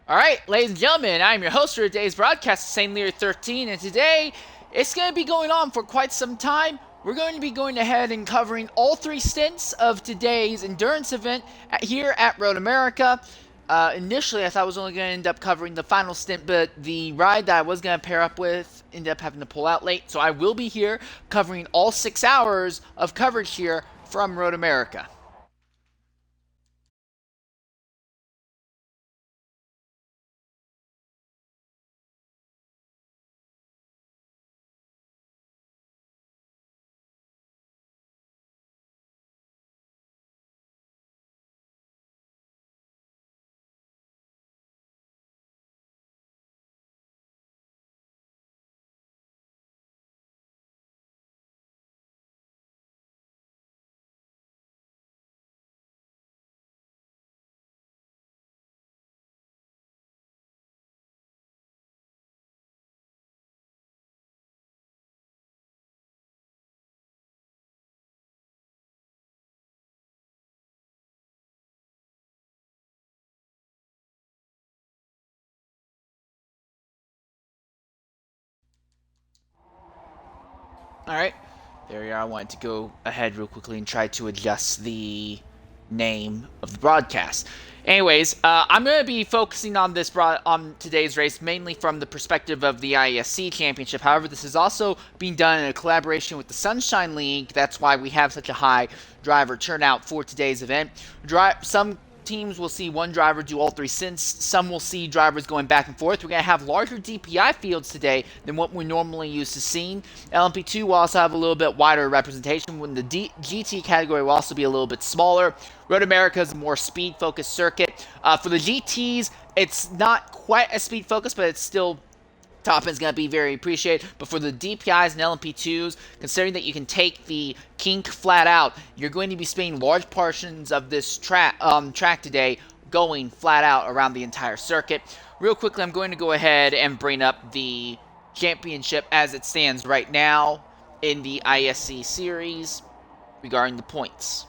Alright, ladies and gentlemen, I'm your host for today's broadcast, St. Lear 13, and today it's going to be going on for quite some time. We're going to be going ahead and covering all three stints of today's endurance event here at Road America. Initially, I thought I was only going to end up covering the final stint, but the ride that I was going to pair up with ended up having to pull out late, so I will be here covering all 6 hours of coverage here from Road America. Alright, there we are. I wanted to go ahead real quickly and try to adjust the name of the broadcast. Anyways, I'm going to be focusing on on today's race mainly from the perspective of the IESC Championship. However, this is also being done in a collaboration with the Sunshine League. That's why we have such a high driver turnout for today's event. Some teams will see one driver do all three stints. Some will see drivers going back and forth. We're going to have larger DPi fields today than what we're normally used to seeing. LMP2 will also have a little bit wider representation, when the GT category will also be a little bit smaller. Road America is a more speed-focused circuit. For the GTs, it's not quite as speed-focused, but it's still top end's going to be very appreciated. But for the DPIs and LMP2s, considering that you can take the kink flat out, you're going to be spending large portions of this track today going flat out around the entire circuit. Real quickly, I'm going to go ahead and bring up the championship as it stands right now in the IESC series regarding the points.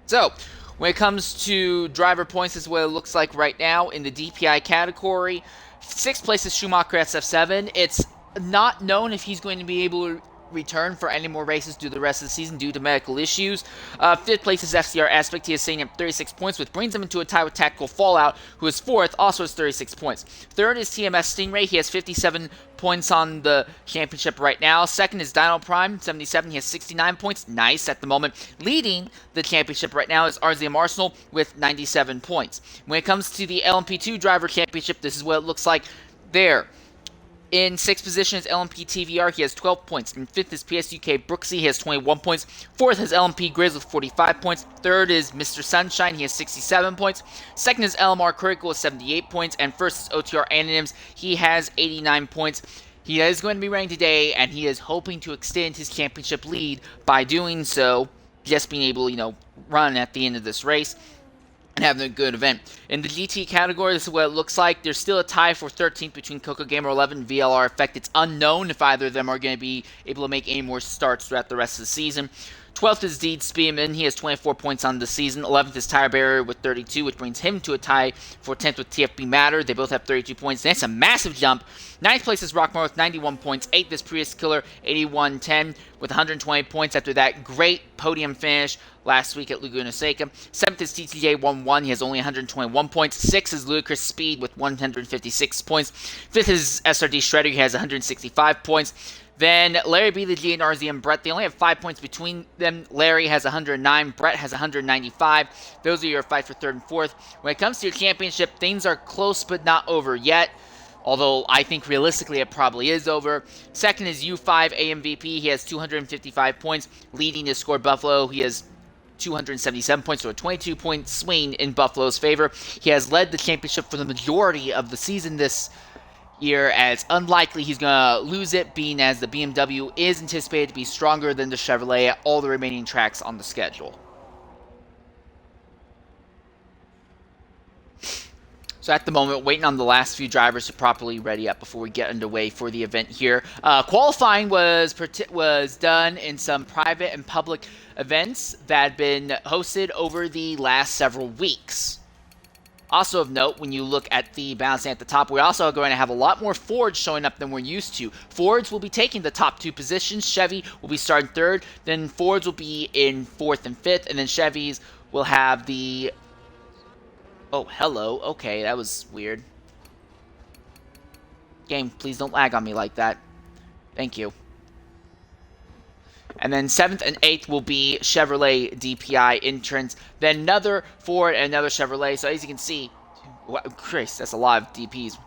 So, when it comes to driver points, this is what it looks like right now in the DPi category. 6th place is Schumacher SF7. It's not known if he's going to be able to return for any more races through the rest of the season due to medical issues. 5th place is FCR Aspect. He is sitting at 36 points, which brings him into a tie with Tact1cal Fall0ut, who is 4th, also has 36 points. 3rd is TMS Stingray. He has 57 points on the championship right now. 2nd is Dino Prime, 77. He has 69 points. Nice at the moment. Leading the championship right now is RZM Arsenal with 97 points. When it comes to the LMP2 Driver Championship, this is what it looks like there. In 6th position is LMP TVR, he has 12 points. In 5th is PSUK Brooksy, he has 21 points. 4th is LMP Grizz with 45 points. 3rd is Mr. Sunshine, he has 67 points. 2nd is LMR Critical with 78 points. And 1st is OTR Anonyms, he has 89 points. He is going to be running today, and he is hoping to extend his championship lead by doing so, just being able to, run at the end of this race and having a good event. In the GT category, this is what it looks like. There's still a tie for 13th between Coco Gamer 11 and VLR Effect. It's unknown if either of them are going to be able to make any more starts throughout the rest of the season. 12th is Deed Spearman. He has 24 points on the season. 11th is Tire Barrier with 32, which brings him to a tie for 10th with TFB Matter. They both have 32 points. That's a massive jump. 9th place is Rockmore with 91 points. 8th is Prius Killer, 81-10 with 120 points after that great podium finish last week at Laguna Seca. 7th is TTJ11. He has only 121 points. 6th is Lud1cr0us Speed with 156 points. 5th is SRD Shredder. He has 165 points. Then larrybtheg and RZM Brett, they only have 5 points between them. Larry has 109, Brett has 195. Those are your fight for 3rd and 4th. When it comes to your championship, things are close but not over yet, although I think realistically it probably is over. 2nd is U5 AMVP. He has 255 points, leading his score Buffalo. He has 277 points, so a 22-point swing in Buffalo's favor. He has led the championship for the majority of the season this year, as unlikely he's going to lose it, being as the BMW is anticipated to be stronger than the Chevrolet at all the remaining tracks on the schedule. So at the moment, waiting on the last few drivers to properly ready up before we get underway for the event here. Qualifying was done in some private and public events that had been hosted over the last several weeks. Also of note, when you look at the balancing at the top, we're also going to have a lot more Fords showing up than we're used to. Fords will be taking the top 2 positions. Chevy will be starting 3rd. Then Fords will be in 4th and 5th. And then Chevys will have the... Oh, hello. Okay, that was weird. Game, please don't lag on me like that. Thank you. And then 7th and 8th will be Chevrolet DPi entrants. Then another Ford and another Chevrolet. So as you can see, Chris, that's a lot of DPs.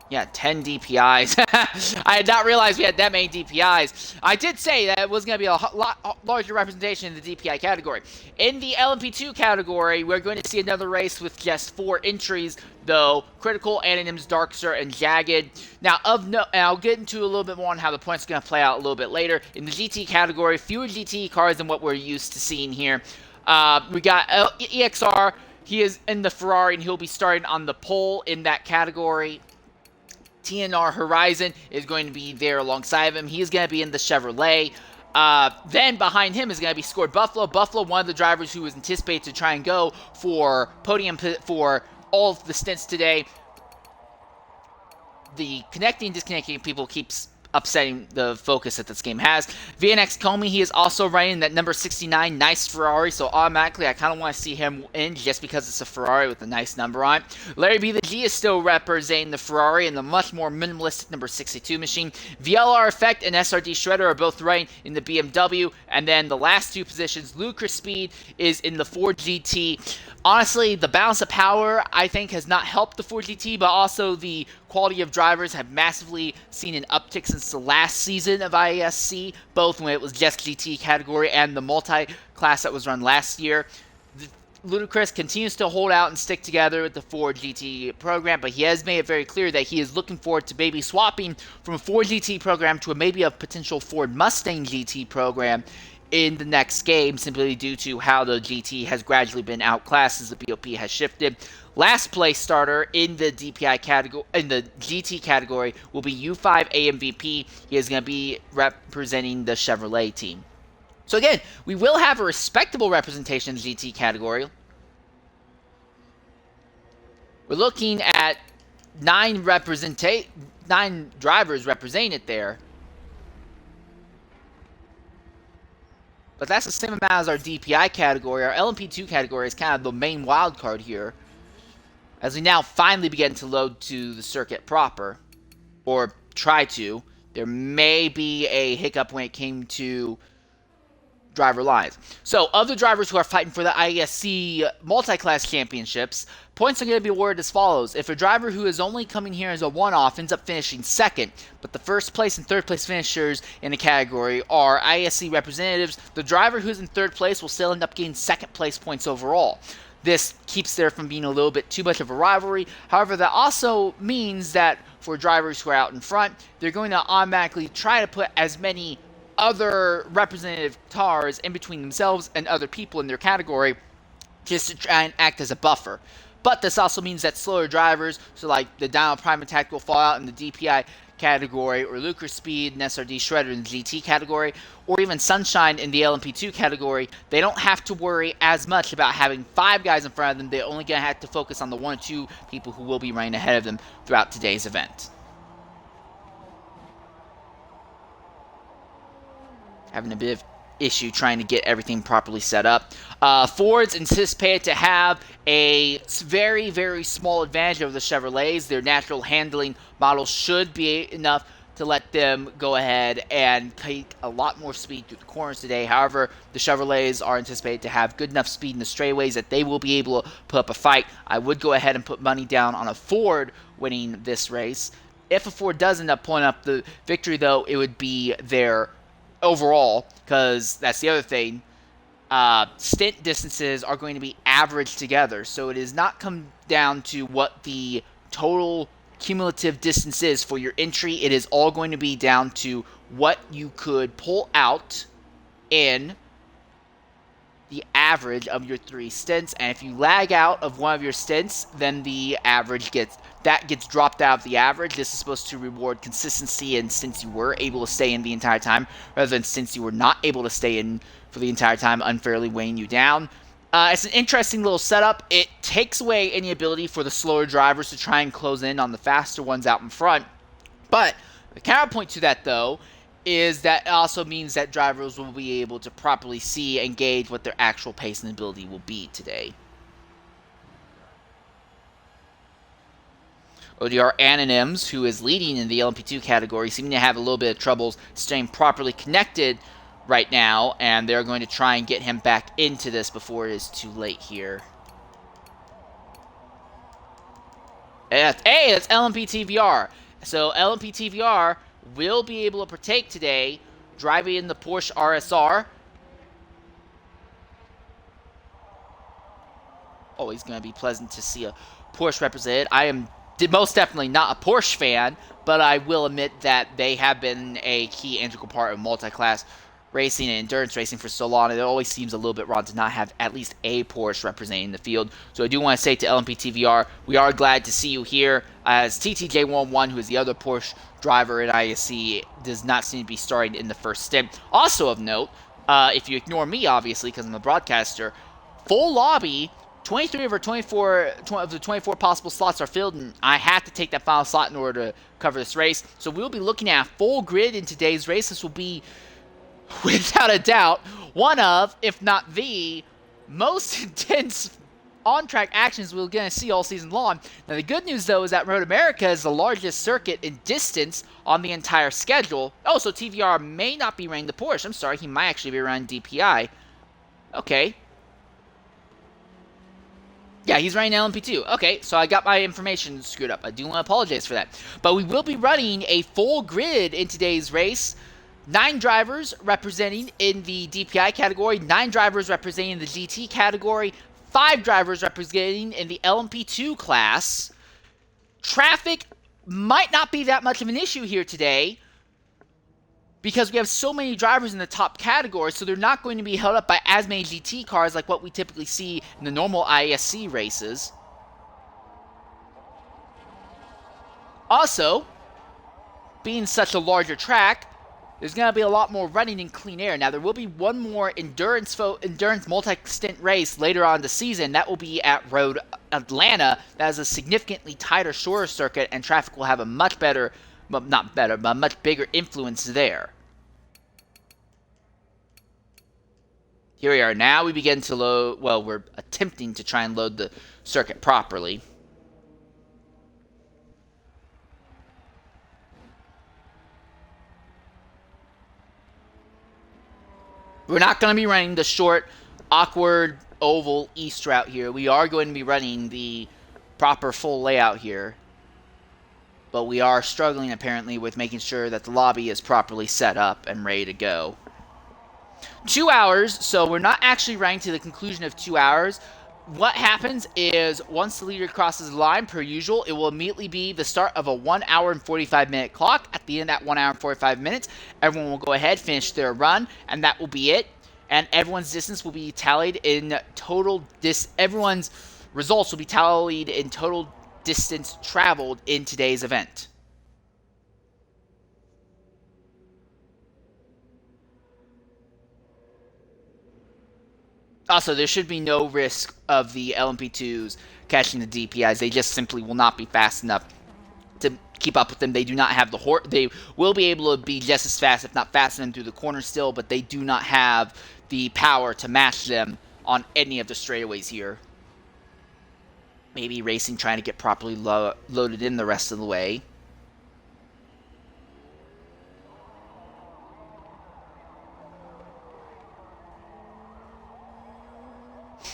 Yeah, 10 DPIs. I had not realized we had that many DPIs. I did say that it was going to be a lot larger representation in the DPi category. In the LMP2 category, we're going to see another race with just 4 entries, though. Critical, Anonyms, Darkster, and Jagged. Now, and I'll get into a little bit more on how the points are going to play out a little bit later. In the GT category, fewer GT cars than what we're used to seeing here. We got EXR. He is in the Ferrari, and he'll be starting on the pole in that category. TNR Horizon is going to be there alongside of him. He's going to be in the Chevrolet. Then behind him is going to be Scored Buffalo. Buffalo, one of the drivers who was anticipated to try and go for podium for all of the stints today. The connecting and disconnecting people keeps upsetting the focus that this game has. VNX Comey, he is also running that number 69, nice Ferrari, so automatically I kind of want to see him in just because it's a Ferrari with a nice number on it. Larrybtheg is still representing the Ferrari and the much more minimalistic number 62 machine. VLR Effect and SRD Shredder are both running in the BMW, and then the last 2 positions, Ludicrous Speed is in the Ford GT. Honestly, the balance of power, I think, has not helped the Ford GT, but also the quality of drivers have massively seen an uptick since the last season of IESC, both when it was just GT category and the multi-class that was run last year. Ludicrous continues to hold out and stick together with the Ford GT program, but he has made it very clear that he is looking forward to maybe swapping from a Ford GT program to maybe a potential Ford Mustang GT program in the next game, simply due to how the GT has gradually been outclassed as the BOP has shifted. Last place starter in the DPi category, in the GT category, will be U5 AMVP. He is going to be representing the Chevrolet team. So again, we will have a respectable representation in the GT category. We're looking at 9 drivers represented there. But that's the same amount as our DPi category. Our LMP2 category is kind of the main wild card here, as we now finally begin to load to the circuit proper, or try to. There may be a hiccup when it came to driver lines. So, of the drivers who are fighting for the IESC multi-class championships, points are going to be awarded as follows. If a driver who is only coming here as a one-off ends up finishing second, but the first place and third place finishers in the category are IESC representatives, the driver who's in third place will still end up getting second place points overall. This keeps there from being a little bit too much of a rivalry. However, that also means that for drivers who are out in front, they're going to automatically try to put as many other representative cars in between themselves and other people in their category just to try and act as a buffer. But this also means that slower drivers, so like the Dino Prime and Tact1cal Fall0ut in the DPi category, or Ludicrous Speed and SRD Shredder in the GT category, or even Sunshine in the LMP2 category, they don't have to worry as much about having 5 guys in front of them. They're only going to have to focus on the 1 or 2 people who will be running ahead of them throughout today's event. Having a bit of issue trying to get everything properly set up. Ford's anticipated to have a very, very small advantage over the Chevrolets. Their natural handling model should be enough to let them go ahead and take a lot more speed through the corners today. However, the Chevrolets are anticipated to have good enough speed in the straightaways that they will be able to put up a fight. I would go ahead and put money down on a Ford winning this race. If a Ford does end up pulling up the victory, though, it would be their overall, because that's the other thing. Stint distances are going to be averaged together, so it does not come down to what the total cumulative distance is for your entry. It is all going to be down to what you could pull out in the average of your 3 stints, and if you lag out of one of your stints, then the average gets dropped out of the average. This is supposed to reward consistency, and since you were able to stay in the entire time, rather than since you were not able to stay in for the entire time, unfairly weighing you down. It's an interesting little setup. It takes away any ability for the slower drivers to try and close in on the faster ones out in front. But the counterpoint to that, though, is that it also means that drivers will be able to properly see and gauge what their actual pace and ability will be today. OTR Anonyms, who is leading in the LMP2 category, seem to have a little bit of troubles staying properly connected right now, and they're going to try and get him back into this before it is too late here. Hey, that's LMP TVR. So LMP TVR will be able to partake today, driving in the Porsche RSR. Always going to be pleasant to see a Porsche represented. I am most definitely not a Porsche fan, but I will admit that they have been a key integral part of multi-class racing and endurance racing for so long, and it always seems a little bit wrong to not have at least a Porsche representing the field. So I do want to say to LMP TVR, we are glad to see you here, as TTJ11, who is the other Porsche driver at IESC, does not seem to be starting in the first stint. Also of note, if you ignore me, obviously, because I'm a broadcaster, full lobby, 23 of our 24 of the 24 possible slots are filled, and I have to take that final slot in order to cover this race. So we'll be looking at a full grid in today's race. This will be, without a doubt, one of, if not the, most intense on-track actions we're going to see all season long. Now, the good news, though, is that Road America is the largest circuit in distance on the entire schedule. Oh, so TVR may not be running the Porsche. I'm sorry, he might actually be running DPi. Okay. Yeah, he's running LMP2. Okay, so I got my information screwed up. I do want to apologize for that. But we will be running a full grid in today's race. 9 drivers representing in the DPi category, 9 drivers representing the GT category, 5 drivers representing in the LMP2 class. Traffic might not be that much of an issue here today because we have so many drivers in the top category, so they're not going to be held up by as many GT cars like what we typically see in the normal IESC races. Also, being such a larger track, there's going to be a lot more running in clean air. Now, there will be one more endurance multi-stint race later on in the season. That will be at Road Atlanta. That is a significantly tighter, shorter circuit, and traffic will have a much better, well, not better, but a much bigger influence there. Here we are. Now we begin to load, well, we're attempting to try and load the circuit properly. We're not going to be running the short, awkward, oval east route here. We are going to be running the proper full layout here. But we are struggling, apparently, with making sure that the lobby is properly set up and ready to go. 2 hours, so we're not actually running to the conclusion of 2 hours. What happens is, once the leader crosses the line, per usual, it will immediately be the start of a 1 hour and 45 minute clock. At the end of that 1 hour and 45 minutes, everyone will go ahead, finish their run, and that will be it. And everyone's distance will be tallied in total, everyone's results will be tallied in total distance traveled in today's event. Also, there should be no risk of the LMP2s catching the DPIs. They just simply will not be fast enough to keep up with them. They do not have the horse. They will be able to be just as fast, if not faster than through the corner still, but they do not have the power to match them on any of the straightaways here. Maybe racing trying to get properly loaded in the rest of the way.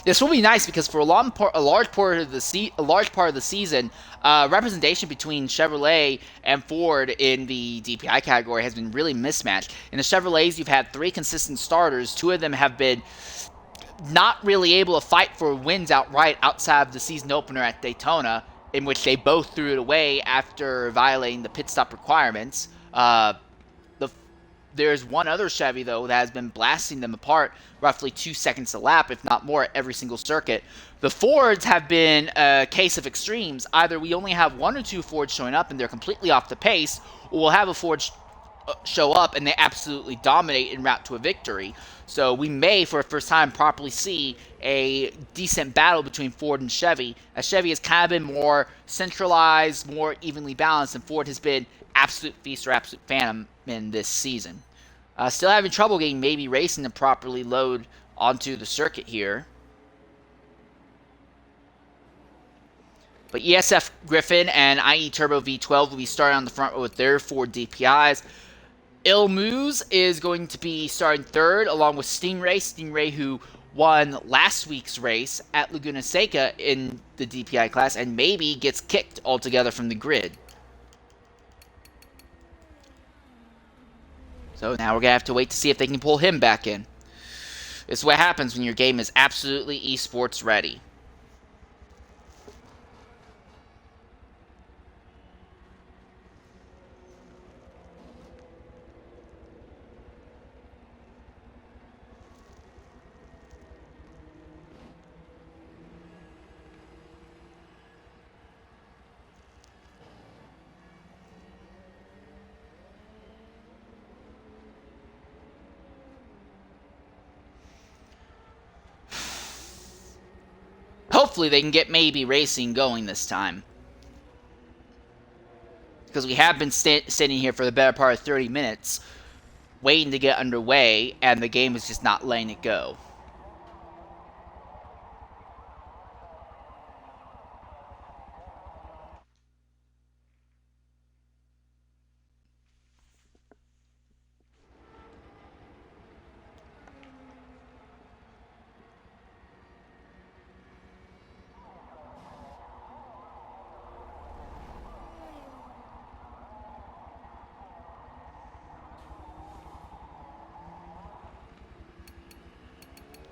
This will be nice because for a large part of the season, representation between Chevrolet and Ford in the DPi category has been really mismatched. In the Chevrolets, you've had 3 consistent starters. 2 of them have been not really able to fight for wins outright outside of the season opener at Daytona, in which they both threw it away after violating the pit stop requirements. there's one other Chevy, though, that has been blasting them apart roughly 2 seconds a lap, if not more, at every single circuit. The Fords have been a case of extremes. Either we only have 1 or 2 Fords showing up and they're completely off the pace, or we'll have a Ford show up and they absolutely dominate en route to a victory. So we may, for the first time, properly see a decent battle between Ford and Chevy, as Chevy has kind of been more centralized, more evenly balanced, and Ford has been absolute feast or absolute phantom in this season. Still having trouble getting maybe racing to properly load onto the circuit here. But ESF Griffin and IE Turbo V12 will be starting on the front row with their 4 DPIs. Ilmuz is going to be starting third, along with Stingray. Stingray, who won last week's race at Laguna Seca in the DPi class, and maybe gets kicked altogether from the grid. So now we're going to have to wait to see if they can pull him back in. This is what happens when your game is absolutely esports ready. Hopefully they can get maybe racing going this time. Because we have been sitting here for the better part of 30 minutes, waiting to get underway, and the game is just not letting it go.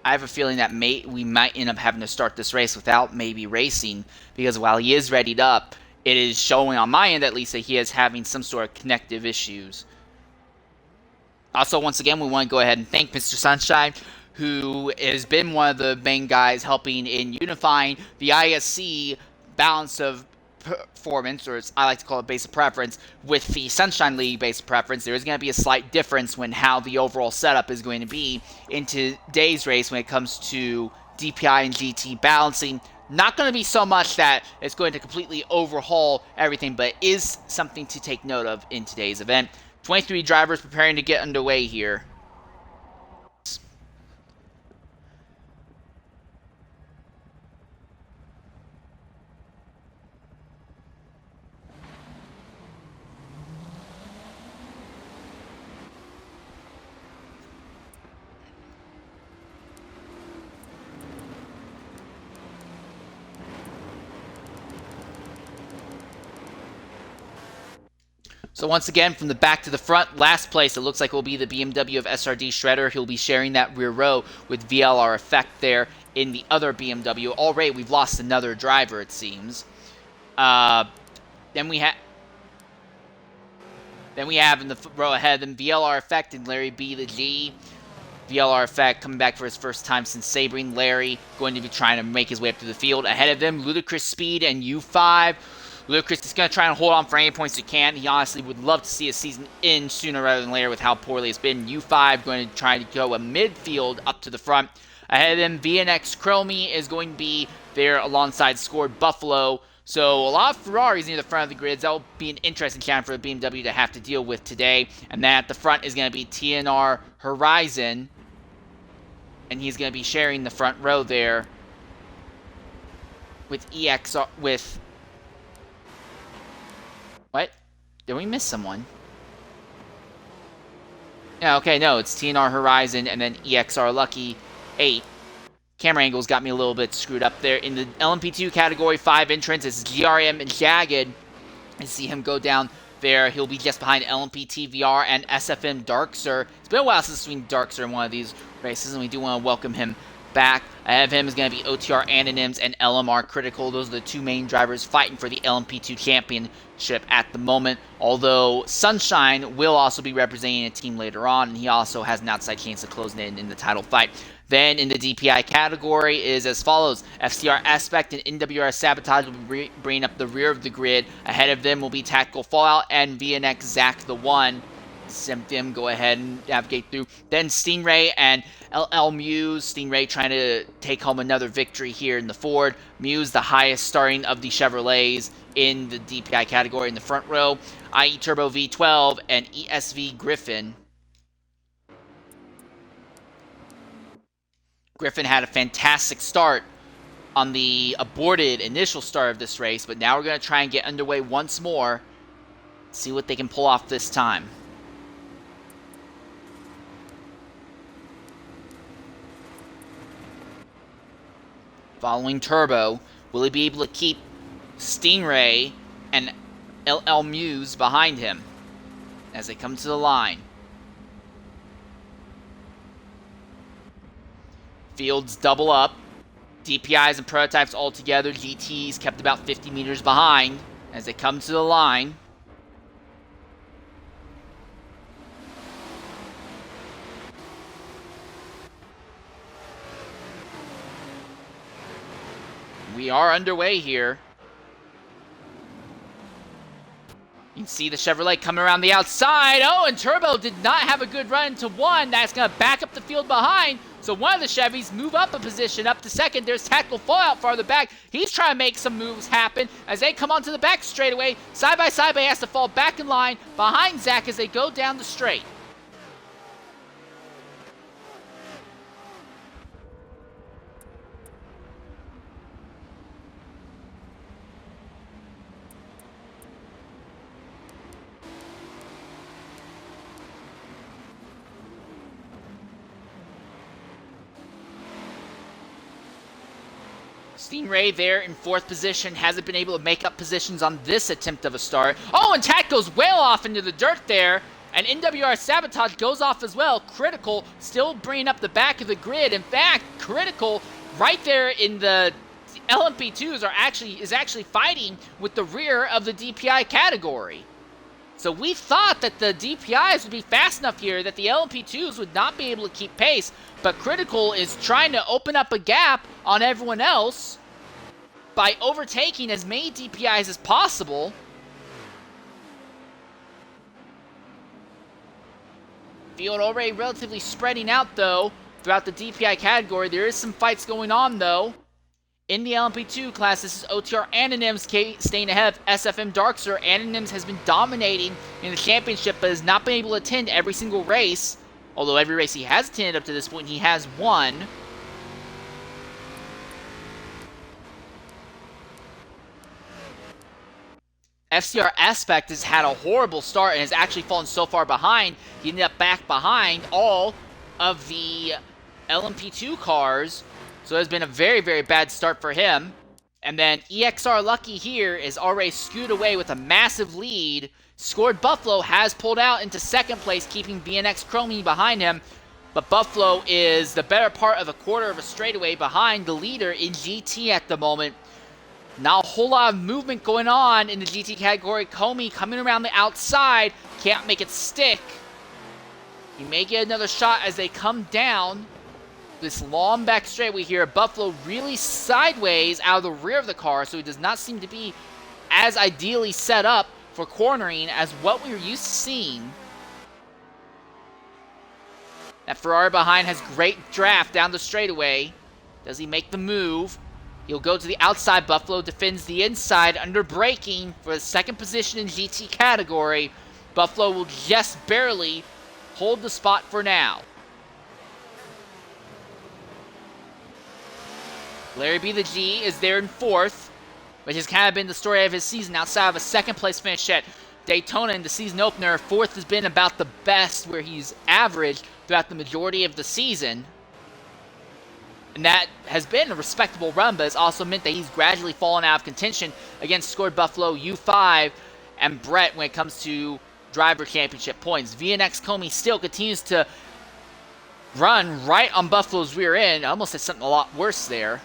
I have a feeling that we might end up having to start this race without maybe racing, because while he is readied up, it is showing on my end at least that he is having some sort of connective issues. Also, once again, we want to go ahead and thank Mr. Sunshine, who has been one of the main guys helping in unifying the IESC balance of performance, or as I like to call it, base of preference, with the Sunshine League base of preference. There is going to be a slight difference when how the overall setup is going to be in today's race when it comes to DPi and GT balancing. Not going to be so much that it's going to completely overhaul everything, but it is something to take note of in today's event. 23 drivers preparing to get underway here. So once again, from the back to the front, last place, it looks like it will be the BMW of SRD Shredder. He'll be sharing that rear row with VLR Effect there in the other BMW. Already, we've lost another driver, it seems. Then we have in the row ahead, then VLR Effect and larrybtheg. VLR Effect coming back for his first time since sabering. Larry going to be trying to make his way up to the field. Ahead of them, Ludicrous Speed and U5. Ludicrous is going to try and hold on for any points he can. He honestly would love to see a season in sooner rather than later with how poorly it's been. U5 going to try to go a midfield up to the front. Ahead of them, VNX0us is going to be there alongside Scored Buffalo. So a lot of Ferraris near the front of the grids. That will be an interesting challenge for the BMW to have to deal with today. And then at the front is going to be TNR Horizon. And he's going to be sharing the front row there with EXR, with... What? Did we miss someone? Yeah, okay, no, it's TNR Horizon and then EXR Lucky 8. Camera angles got me a little bit screwed up there. In the LMP2 category 5 entrance, it's GRM and Jagged. I see him go down there. He'll be just behind LMP TVR and SFM Darkser. It's been a while since we've seen Darkser in one of these races, and we do want to welcome him back. Ahead of him is going to be OTR Anonyms and LMR Critical. Those are the two main drivers fighting for the LMP2 championship at the moment. Although Sunshine will also be representing a team later on, and he also has an outside chance of closing in the title fight. Then in the DPi category is as follows. FCR Aspect and NWR Sabotage will be bringing up the rear of the grid. Ahead of them will be Tact1cal Fall0ut and VNX Zach the One. Them go ahead and navigate through. Then Stingray and LL Muse. Stingray trying to take home another victory here in the Ford. Muse the highest starting of the Chevrolets in the DPi category in the front row. IE Turbo V12 and ESV Griffin. Griffin had a fantastic start on the aborted initial start of this race, but now we're going to try and get underway once more. See what they can pull off this time. Following Turbo, will he be able to keep Stingray and LL Muse behind him as they come to the line? Fields double up. DPIs and prototypes all together. GTs kept about 50 meters behind as they come to the line. We are underway here. You can see the Chevrolet coming around the outside. Oh, and Turbo did not have a good run to one. That's going to back up the field behind. So one of the Chevys move up a position, up to second. There's Tact1cal Fall0ut farther back. He's trying to make some moves happen as they come onto the back straightaway. Side by side, but he has to fall back in line behind Zach as they go down the straight. Stingray there in fourth position, hasn't been able to make up positions on this attempt of a start. Oh, and Tact goes well off into the dirt there, and NWR Sabotage goes off as well. Critical still bringing up the back of the grid. In fact, Critical right there in the LMP2s is actually fighting with the rear of the DPi category. So we thought that the DPIs would be fast enough here that the LMP2s would not be able to keep pace, but Critical is trying to open up a gap on everyone else by overtaking as many DPIs as possible. Field already relatively spreading out, though, throughout the DPi category. There is some fights going on, though. In the LMP2 class, this is OTR Anonyms staying ahead of SFM Darkster. Anonyms has been dominating in the championship, but has not been able to attend every single race. Although every race he has attended up to this point, he has won. FCR Aspect has had a horrible start and has actually fallen so far behind. He ended up back behind all of the LMP2 cars. So it's been a very, very bad start for him. And then EXR Lucky here is already scooted away with a massive lead. Scored Buffalo has pulled out into second place, keeping VNX Chromie behind him. But Buffalo is the better part of a quarter of a straightaway behind the leader in GT at the moment. Not a whole lot of movement going on in the GT category. Comey coming around the outside. Can't make it stick. He may get another shot as they come down this long back straightaway here. Buffalo really sideways out of the rear of the car, so he does not seem to be as ideally set up for cornering as what we were used to seeing. That Ferrari behind has great draft down the straightaway. Does he make the move? He'll go to the outside. Buffalo defends the inside under braking for the second position in GT category. Buffalo will just barely hold the spot for now. LarryBtheg is there in fourth, which has kind of been the story of his season outside of a second place finish at Daytona in the season opener. Fourth has been about the best where he's averaged throughout the majority of the season. And that has been a respectable run, but it's also meant that he's gradually fallen out of contention against scored Buffalo, U5, and Brett when it comes to driver championship points. VNX Comey still continues to run right on Buffalo's rear end. I almost said something a lot worse there.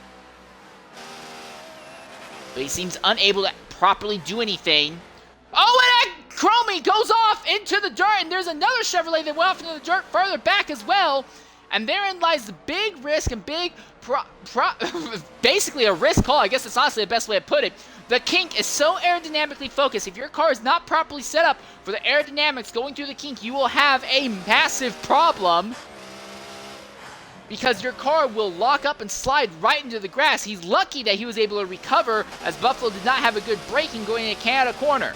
But he seems unable to properly do anything. Oh, and Chromie goes off into the dirt, and there's another Chevrolet that went off into the dirt further back as well. And therein lies the big risk and big, basically a risk call. I guess it's honestly the best way to put it. The kink is so aerodynamically focused. If your car is not properly set up for the aerodynamics going through the kink, you will have a massive problem, because your car will lock up and slide right into the grass. He's lucky that he was able to recover, as Buffalo did not have a good braking going into Canada corner.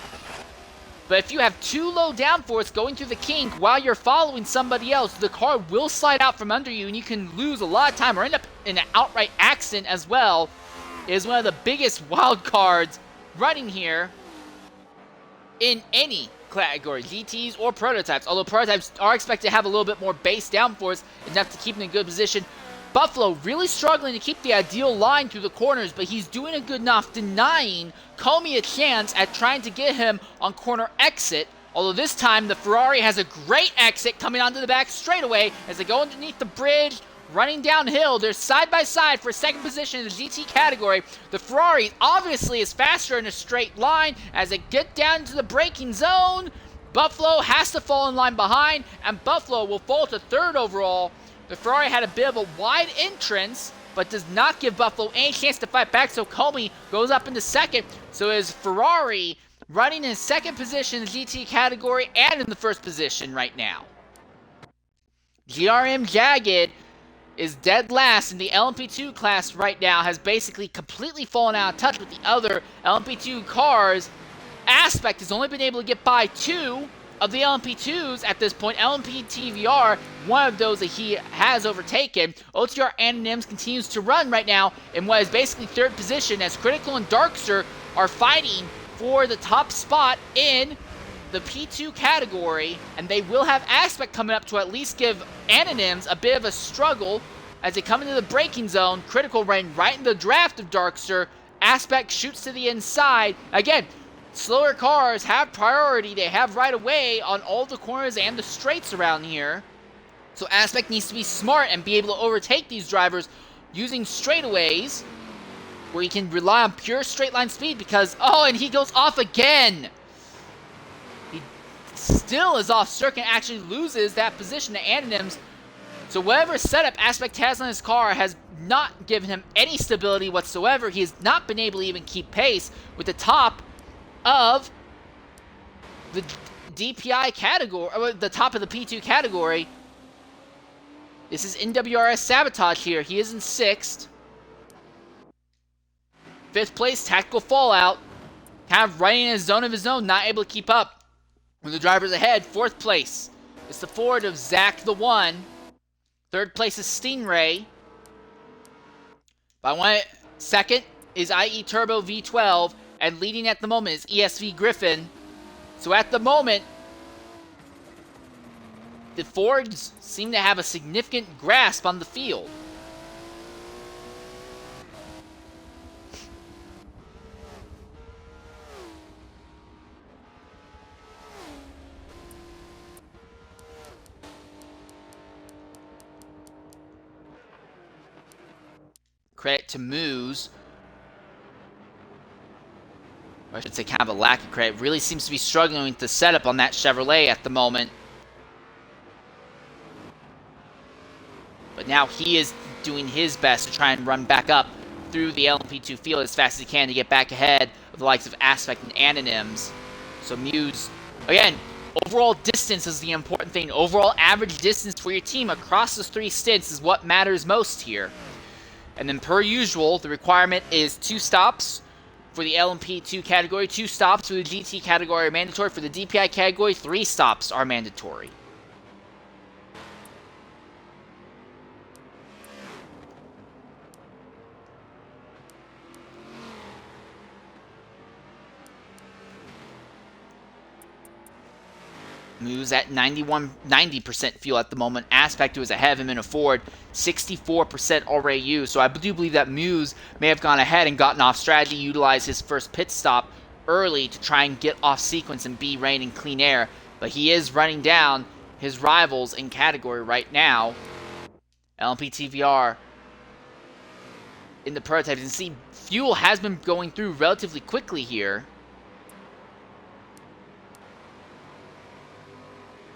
But if you have too low downforce going through the kink while you're following somebody else, the car will slide out from under you, and you can lose a lot of time or end up in an outright accident as well. It is one of the biggest wild cards running here in any category, GTs or prototypes. Although prototypes are expected to have a little bit more base downforce, enough to keep them in good position. Buffalo really struggling to keep the ideal line through the corners, but he's doing a good enough denying Comey a chance at trying to get him on corner exit. Although this time the Ferrari has a great exit coming onto the back straightaway as they go underneath the bridge, running downhill. They're side by side for second position in the GT category. The Ferrari obviously is faster in a straight line. As they get down into the braking zone, Buffalo has to fall in line behind, and Buffalo will fall to third overall. The Ferrari had a bit of a wide entrance, but does not give Buffalo any chance to fight back, so Comey goes up into second. So is Ferrari running in second position in the GT category and in the first position right now. GRM Jagged is dead last in the LMP2 class right now, has basically completely fallen out of touch with the other LMP2 cars. Aspect has only been able to get by 2 of the LMP2s at this point. LMP TVR, one of those that he has overtaken. OTR Anonyms continues to run right now in what is basically third position, as Critical and Darkster are fighting for the top spot in the P2 category, and they will have Aspect coming up to at least give Anonyms a bit of a struggle as they come into the braking zone. Critical running right in the draft of Darkster. Aspect shoots to the inside. Again, slower cars have priority. They have right away on all the corners and the straights around here. So Aspect needs to be smart and be able to overtake these drivers using straightaways where he can rely on pure straight line speed, because, oh, and he goes off again. He still is off circuit, actually loses that position to Anonyms. So whatever setup Aspect has on his car has not given him any stability whatsoever. He has not been able to even keep pace with the top of the DPi category, or the top of the P2 category. This is NWRS Sabotage here. He is in 6th. 5th place, Tact1cal Fall0ut. Kind of running in a zone of his own, not able to keep up with the drivers ahead. 4th place, it's the Ford of Zach the One. 3rd place is Stingray. By 1 second is IE Turbo V12. And leading at the moment is ESV Griffin. So at the moment, the Fords seem to have a significant grasp on the field. Credit to Moose. I should say kind of a lack of credit. Really seems to be struggling with the setup on that Chevrolet at the moment. But now he is doing his best to try and run back up through the LMP2 field as fast as he can to get back ahead of the likes of Aspect and Anonyms. So Muse, again, overall distance is the important thing. Overall average distance for your team across those 3 stints is what matters most here. And then per usual, the requirement is 2 stops for the LMP2 category, 2 stops for the GT category are mandatory. For the DPi category, 3 stops are mandatory. Moves at 90% fuel at the moment. Aspect, who is ahead of him in a Ford, 64% already used. So I do believe that Muse may have gone ahead and gotten off strategy, utilized his first pit stop early to try and get off sequence and be reigning clean air. But he is running down his rivals in category right now. LMP TVR in the prototypes. And see, fuel has been going through relatively quickly here.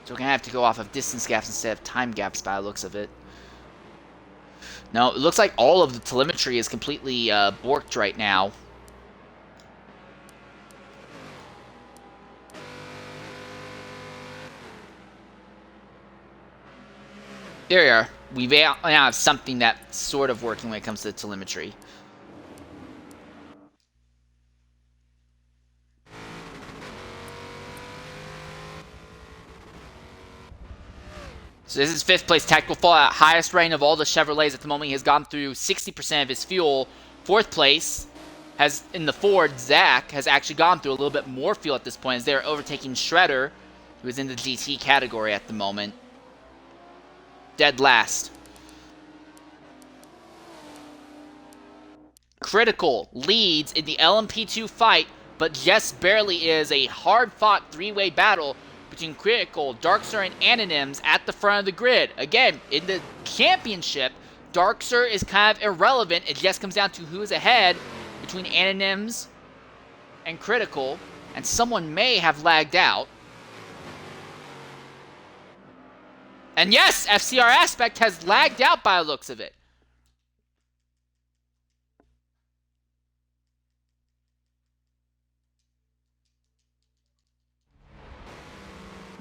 So we're going to have to go off of distance gaps instead of time gaps by the looks of it. No, it looks like all of the telemetry is completely borked right now. There we are. We now have something that's sort of working when it comes to telemetry. So this is 5th place Tact1cal Fall0ut, highest rank of all the Chevrolets at the moment. He has gone through 60% of his fuel. 4th place has, in the Ford, Zach has actually gone through a little bit more fuel at this point as they're overtaking Shredder, who is in the GT category at the moment. Dead last. Critical leads in the LMP2 fight, but just barely is a hard-fought 3-way battle between Critical, DarkSir, and Anonyms at the front of the grid. Again, in the championship, DarkSir is kind of irrelevant. It just comes down to who's ahead between Anonyms and Critical, and someone may have lagged out. And yes, FCR Aspect has lagged out by the looks of it.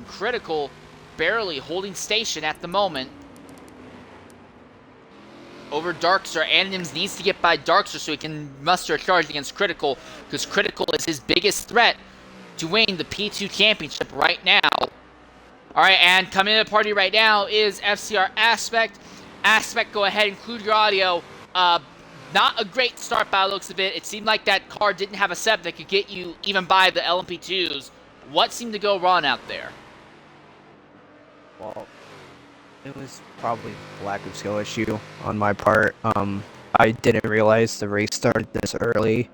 Critical barely holding station at the moment over DarkSir. Anonyms needs to get by DarkSir so he can muster a charge against Critical, because Critical is his biggest threat to win the P2 championship right now. Alright, and coming into the party right now is FCR Aspect. Aspect, go ahead, include your audio. Not a great start by the looks of it. It seemed like that car didn't have a setup that could get you even by the LMP2s. What seemed to go wrong out there? Well, it was probably a lack of skill issue on my part. I didn't realize the race started this early.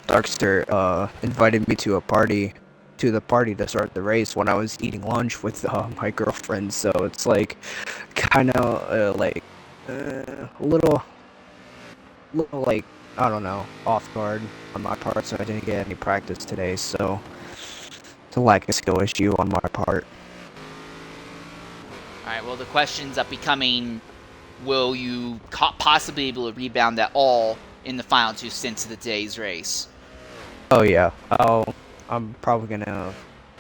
DarkSir invited me to the party to start the race when I was eating lunch with my girlfriend. So it's like kind of a little like, I don't know, off guard on my part. So I didn't get any practice today. So it's a lack of skill issue on my part. Alright, well, the question's up becoming, will you possibly be able to rebound at all in the final 2 stints of the day's race? Oh yeah, I'm probably gonna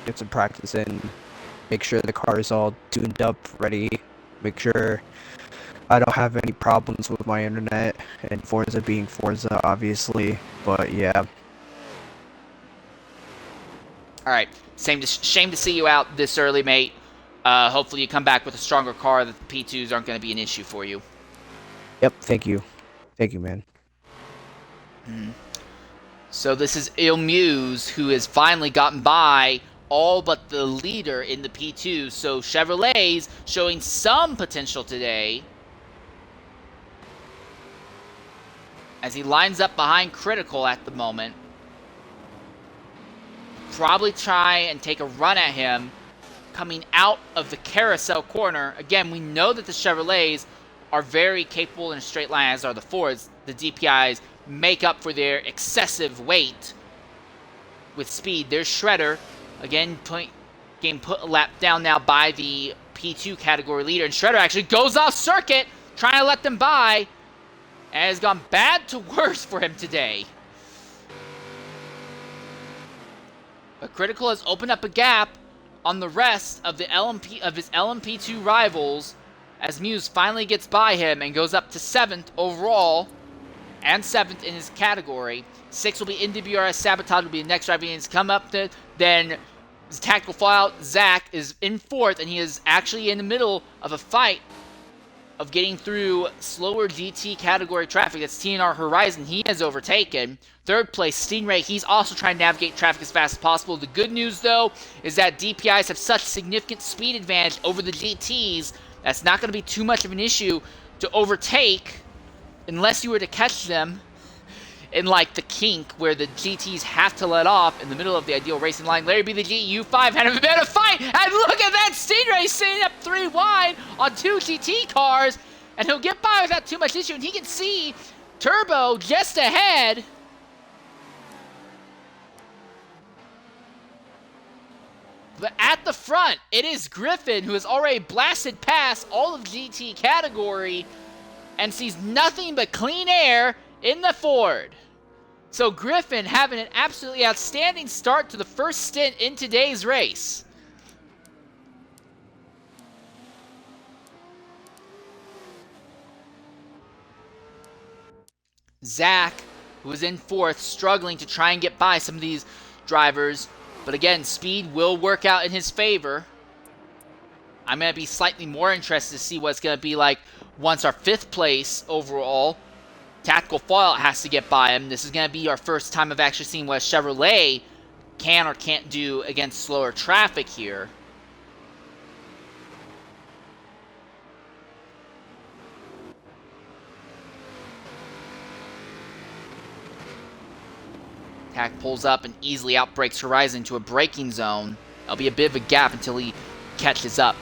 get some practice in, make sure the car is all tuned up, ready, make sure I don't have any problems with my internet, and Forza being Forza, obviously, but yeah. Alright, shame to see you out this early, mate. Hopefully you come back with a stronger car that the P2s aren't going to be an issue for you. Yep, thank you. Thank you, man. So this is Ilmuse, who has finally gotten by all but the leader in the P2. So Chevrolet's showing some potential today as he lines up behind Critical at the moment. Probably try and take a run at him coming out of the carousel corner. Again, we know that the Chevrolets are very capable in a straight line, as are the Fords. The DPIs make up for their excessive weight with speed. There's Shredder, again, getting put a lap down now by the P2 category leader. And Shredder actually goes off circuit, trying to let them by, and has gone bad to worse for him today. But Critical has opened up a gap on the rest of his LMP2 rivals, as Muse finally gets by him and goes up to 7th overall and 7th in his category. 6th will be NWRS Sabotage, will be the next driver he needs to come up to. Then Tact1cal Fall0ut, Zach, is in 4th, and he is actually in the middle of a fight of getting through slower GT category traffic. That's TNR Horizon. He has overtaken. 3rd place, Stingray. He's also trying to navigate traffic as fast as possible. The good news, though, is that DPIs have such significant speed advantage over the GTs. That's not going to be too much of an issue to overtake unless you were to catch them in like the kink where the GTs have to let off in the middle of the ideal racing line. LarryBtheg U5 had a bit of fight, and look at that Stingray sitting up 3 wide on 2 GT cars, and he'll get by without too much issue, and he can see Turbo just ahead. But at the front, it is Griffin, who has already blasted past all of GT category and sees nothing but clean air in the Ford. So Griffin having an absolutely outstanding start to the first stint in today's race. Zach, who is in 4th, struggling to try and get by some of these drivers. But again, speed will work out in his favor. I'm going to be slightly more interested to see what it's going to be like once our 5th place overall. Tact1cal Fall0ut has to get by him. This is going to be our first time of actually seeing what Chevrolet can or can't do against slower traffic here. Tact pulls up and easily outbrakes Horizon to a braking zone. There'll be a bit of a gap until he catches up.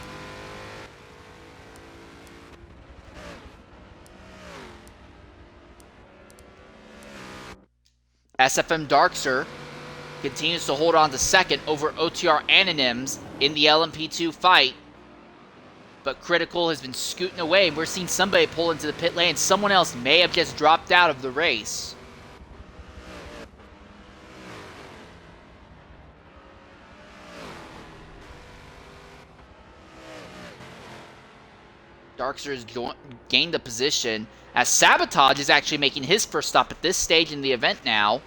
SFM Darkster continues to hold on to 2nd over OTR Anonyms in the LMP2 fight. But Critical has been scooting away. We're seeing somebody pull into the pit lane. Someone else may have just dropped out of the race. Darkster has gained a position as Sabotage is actually making his first stop at this stage in the event now.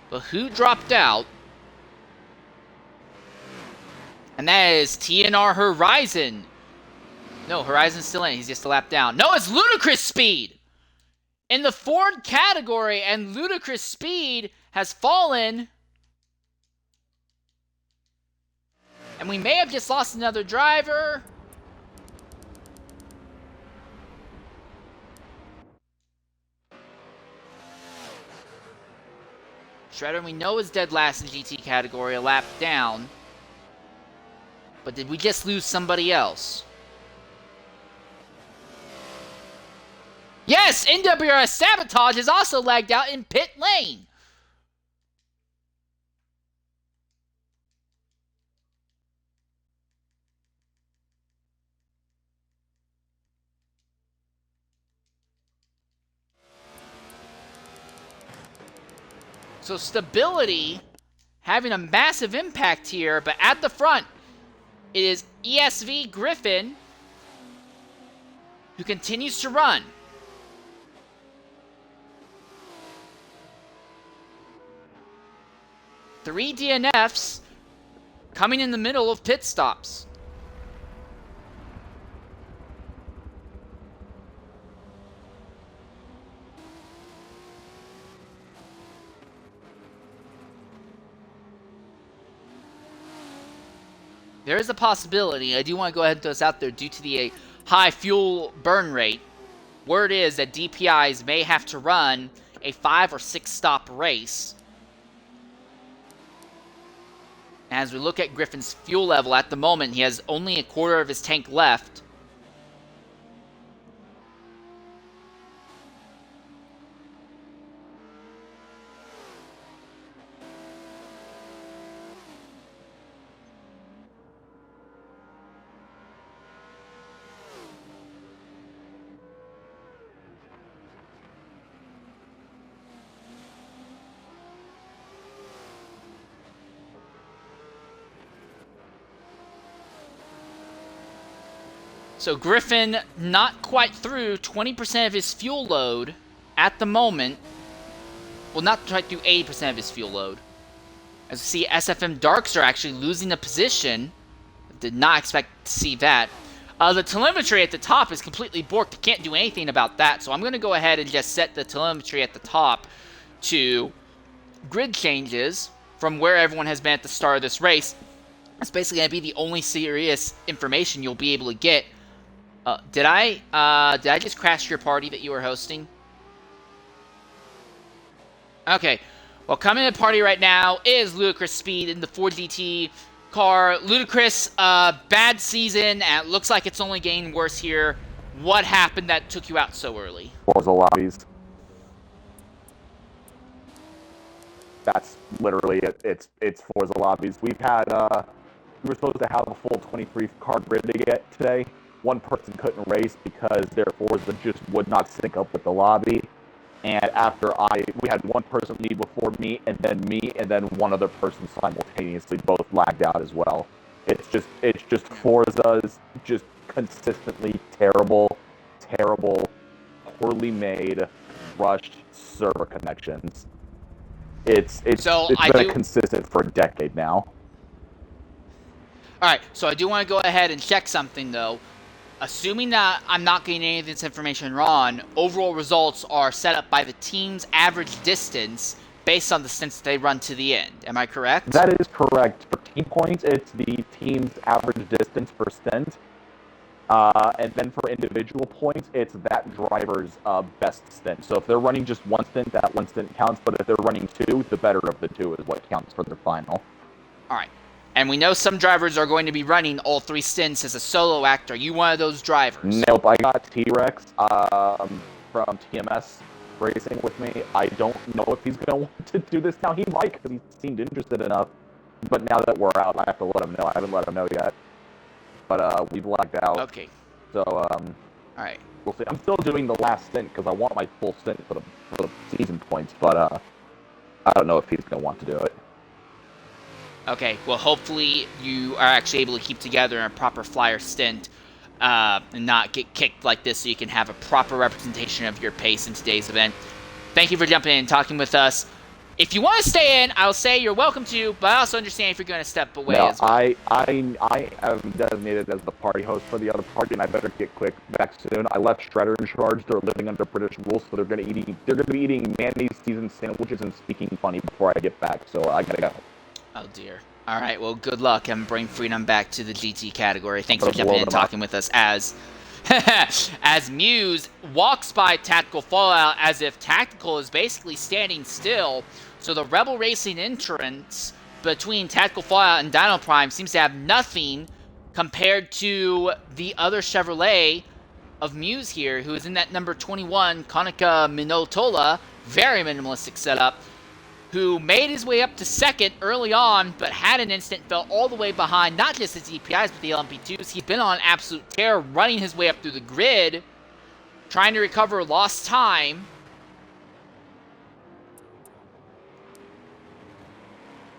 But who dropped out? And that is TNR Horizon. No, Horizon's still in. He's just a lap down. No, it's Ludicrous Speed in the Ford category, and Ludicrous Speed has fallen. And we may have just lost another driver. Shredder, we know, is dead last in GT category, a lap down. But did we just lose somebody else? Yes, NWRS Sabotage is also lagged out in pit lane. So stability having a massive impact here, but at the front, it is ESV Griffin who continues to run. Three DNFs coming in the middle of pit stops. There is a possibility, I do want to go ahead and throw this out there, due to the high fuel burn rate, word is that DPIs may have to run a 5 or 6 stop race. As we look at Griffin's fuel level at the moment, he has only a quarter of his tank left. So Griffin not quite through 20% of his fuel load at the moment. Well, not quite through 80% of his fuel load. As we see SFM Darkster actually losing a position. Did not expect to see that. The telemetry at the top is completely borked. I can't do anything about that. So I'm going to go ahead and just set the telemetry at the top to grid changes from where everyone has been at the start of this race. It's basically going to be the only serious information you'll be able to get. Did I just crash your party that you were hosting? Okay, well, coming to the party right now is Ludicrous Speed in the 4GT car. Ludicrous, bad season, and it looks like it's only getting worse here. What happened that took you out so early? Forza lobbies. That's literally it. It's Forza lobbies. We've had, we were supposed to have a full 23 car grid to get today. One person couldn't race because their Forza just would not sync up with the lobby. And after we had one person leave before me, and then one other person simultaneously both lagged out as well. It's just Forza's just consistently terrible, poorly made, rushed server connections. It's been consistent for a decade now. Alright, so I do want to go ahead and check something though. Assuming that I'm not getting any of this information wrong, overall results are set up by the team's average distance based on the stints they run to the end. Am I correct? That is correct. For team points, it's the team's average distance per stint. And then for individual points, it's that driver's best stint. So if they're running just one stint, that one stint counts. But if they're running two, the better of the two is what counts for their final. Alright. And we know some drivers are going to be running all 3 stints as a solo act. Are you one of those drivers? Nope, I got T-Rex from TMS racing with me. I don't know if he's going to want to do this now. He might, because he seemed interested enough. But now that we're out, I have to let him know. I haven't let him know yet. But we've lagged out. Okay. So, alright. We'll see. I'm still doing the last stint, because I want my full stint for the season points. But I don't know if he's going to want to do it. Okay, well, hopefully you are actually able to keep together a proper flyer stint and not get kicked like this so you can have a proper representation of your pace in today's event. Thank you for jumping in and talking with us. If you want to stay in, I'll say you're welcome to, but I also understand if you're going to step away as well. I am designated as the party host for the other party, and I better get back soon. I left Shredder in charge. They're living under British rules, so they're going to be eating mayonnaise seasoned sandwiches and speaking funny before I get back, so I gotta go. Oh, dear. All right, well, good luck and bring freedom back to the GT category. Thanks for jumping in and talking with us as Muse walks by Tact1cal Fall0ut as if Tact1cal is basically standing still. So the Rebel Racing entrance between Tact1cal Fall0ut and Dino Prime seems to have nothing compared to the other Chevrolet of Muse here, who is in that number 21, Konica Minotola, very minimalistic setup, who made his way up to second early on, but had an instant, fell all the way behind, not just the DPIs, but the LMP2s. He's been on an absolute tear, running his way up through the grid, trying to recover lost time.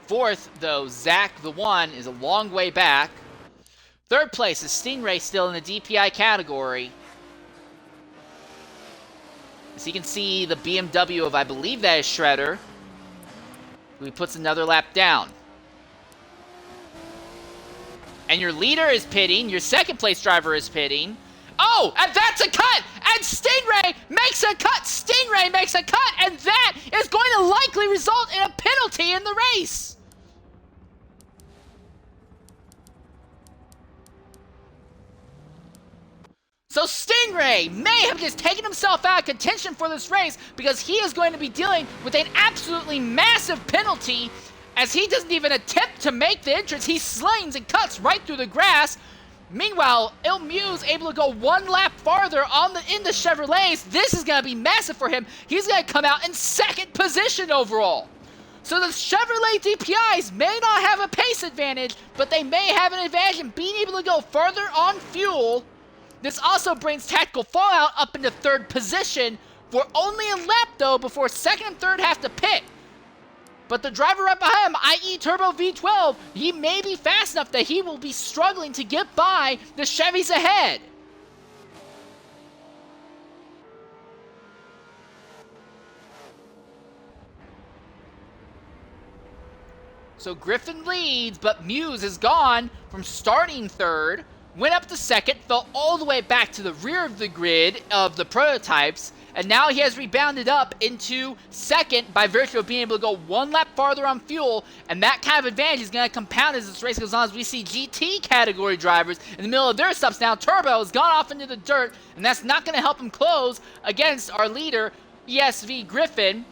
Fourth, though, Zach the One is a long way back. Third place is Stingray, still in the DPi category. As you can see, the BMW of, I believe that is Shredder, who puts another lap down. And your leader is pitting. Your second place driver is pitting. Oh, and that's a cut! And Stingray makes a cut! Stingray makes a cut! And that is going to likely result in a penalty in the race! So Stingray may have just taken himself out of contention for this race because he is going to be dealing with an absolutely massive penalty as he doesn't even attempt to make the entrance. He slings and cuts right through the grass. Meanwhile, Il Muse able to go one lap farther in the Chevrolets. This is going to be massive for him. He's going to come out in second position overall. So the Chevrolet DPIs may not have a pace advantage, but they may have an advantage in being able to go further on fuel. This also brings Tact1cal Fall0ut up into third position for only a lap, though, before second and third have to pit. But the driver right behind him, i.e. Turbo V12, he may be fast enough that he will be struggling to get by the Chevys ahead. So Griffin leads, but Muse is gone from starting third. Went up to second, fell all the way back to the rear of the grid of the prototypes, and now he has rebounded up into second by virtue of being able to go one lap farther on fuel, and that kind of advantage is going to compound as this race goes on as we see GT category drivers in the middle of their stops now. Turbo has gone off into the dirt, and that's not going to help him close against our leader, ESV Griffin.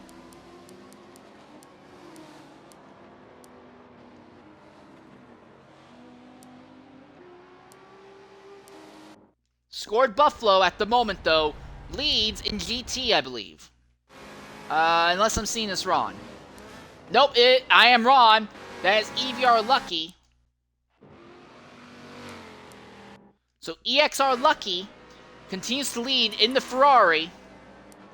Scored Buffalo at the moment, though. Leads in GT, I believe. Unless I'm seeing this wrong. Nope, I am wrong. That is EVR Lucky. So EXR Lucky continues to lead in the Ferrari.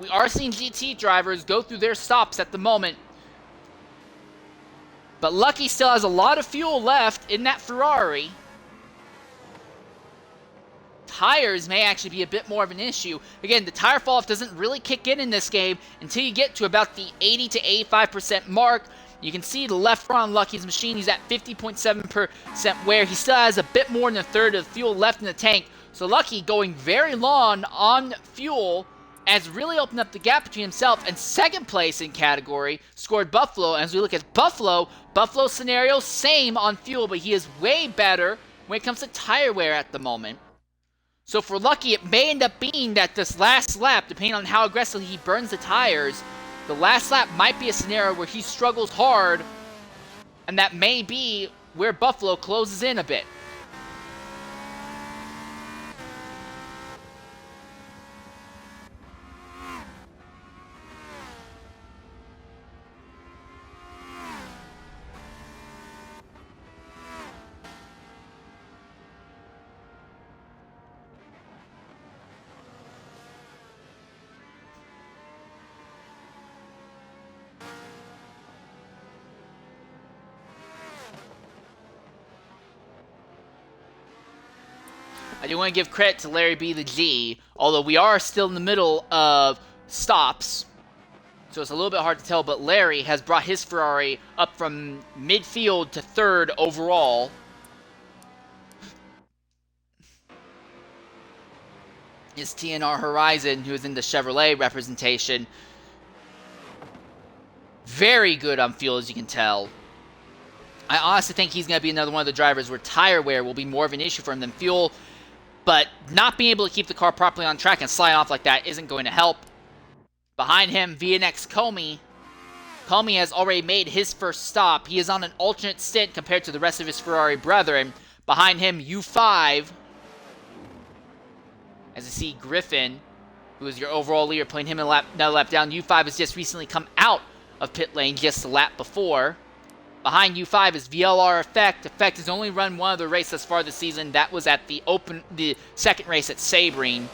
We are seeing GT drivers go through their stops at the moment. But Lucky still has a lot of fuel left in that Ferrari. Tires may actually be a bit more of an issue. Again, the tire fall-off doesn't really kick in this game until you get to about the 80 to 85% mark. You can see the left front on Lucky's machine. He's at 50.7% wear. He still has a bit more than a third of the fuel left in the tank. So Lucky going very long on fuel has really opened up the gap between himself and second place in category. Scored Buffalo. As we look at Buffalo scenario, same on fuel, but he is way better when it comes to tire wear at the moment. So for Lucky, it may end up being that this last lap, depending on how aggressively he burns the tires, the last lap might be a scenario where he struggles hard, and that may be where Buffalo closes in a bit. I do want to give credit to larrybtheg, although we are still in the middle of stops, so it's a little bit hard to tell, but Larry has brought his Ferrari up from midfield to third overall. Is TNR Horizon, who is in the Chevrolet representation. Very good on fuel, as you can tell. I honestly think he's going to be another one of the drivers where tire wear will be more of an issue for him than fuel. But not being able to keep the car properly on track and slide off like that isn't going to help. Behind him, VNX Comey. Comey has already made his first stop. He is on an alternate stint compared to the rest of his Ferrari brethren. Behind him, U5. As you see, Griffin, who is your overall leader, playing him another lap down. U5 has just recently come out of pit lane just a lap before. Behind U5 is VLR Effect. Effect has only run one other race thus far this season. That was at the second race at Sebring.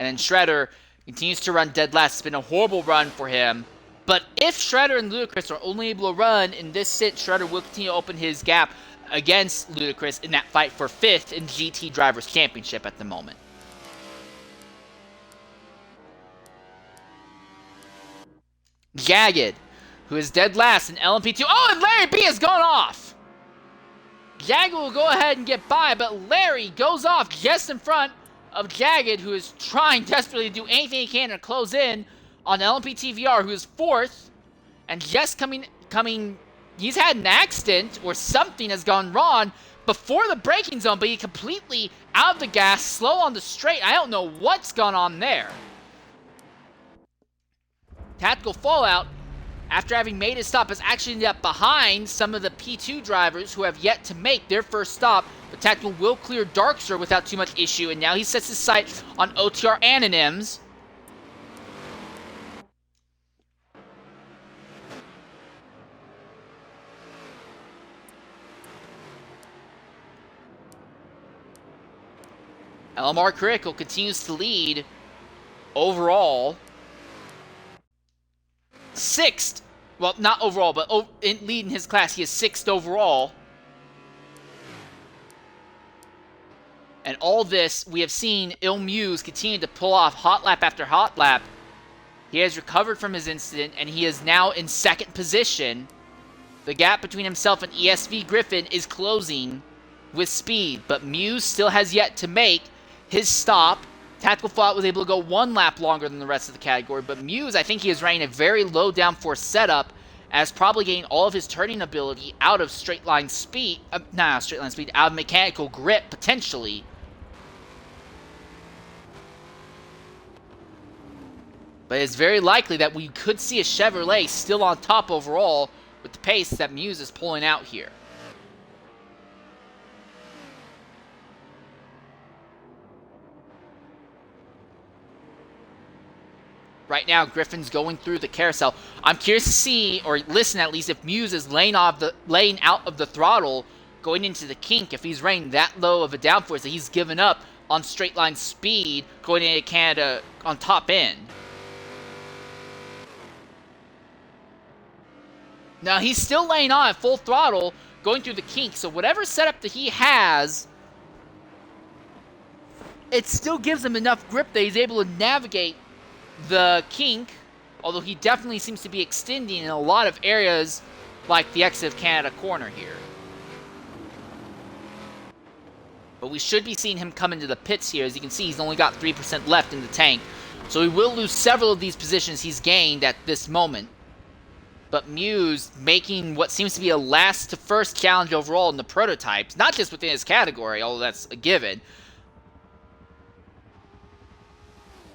And then Shredder continues to run dead last. It's been a horrible run for him. But if Shredder and Lud1cr0us are only able to run in this sit, Shredder will continue to open his gap against Lud1cr0us in that fight for 5th in GT Drivers' Championship at the moment. Jagged, who is dead last in LMP2. Oh, and Larry B has gone off! Jagged will go ahead and get by, but Larry goes off just in front of Jagged, who is trying desperately to do anything he can to close in on LMP TVR, who is 4th, and just coming, he's had an accident or something has gone wrong before the braking zone, but he completely out of the gas, slow on the straight. I don't know what's gone on there. Tact1cal Fall0ut, after having made his stop, has actually ended up behind some of the P2 drivers who have yet to make their first stop, but Tact1cal will clear Darkster without too much issue, and now he sets his sight on OTR Anonyms. LMR Critical continues to lead overall. 6th. Well, not overall, but lead in his class. He is 6th overall. And all this, we have seen Muse continue to pull off hot lap after hot lap. He has recovered from his incident, and he is now in 2nd position. The gap between himself and ESV Griffin is closing with speed, but Muse still has yet to make his stop. Tact1cal Fall0ut was able to go 1 lap longer than the rest of the category, but Muse, I think he is running a very low downforce setup, as probably getting all of his turning ability out of straight line speed, out of mechanical grip, potentially. But it's very likely that we could see a Chevrolet still on top overall with the pace that Muse is pulling out here. Right now, Griffin's going through the carousel. I'm curious to see, or listen at least, if Muse is laying out of the throttle going into the kink, if he's running that low of a downforce that he's given up on straight line speed going into Canada on top end. Now, he's still laying on at full throttle going through the kink, so whatever setup that he has, it still gives him enough grip that he's able to navigate the kink, although he definitely seems to be extending in a lot of areas like the exit of Canada corner here. But we should be seeing him come into the pits here. As you can see, he's only got 3% left in the tank, so he will lose several of these positions he's gained at this moment. But Muse making what seems to be a last to first challenge overall in the prototypes, not just within his category, although that's a given.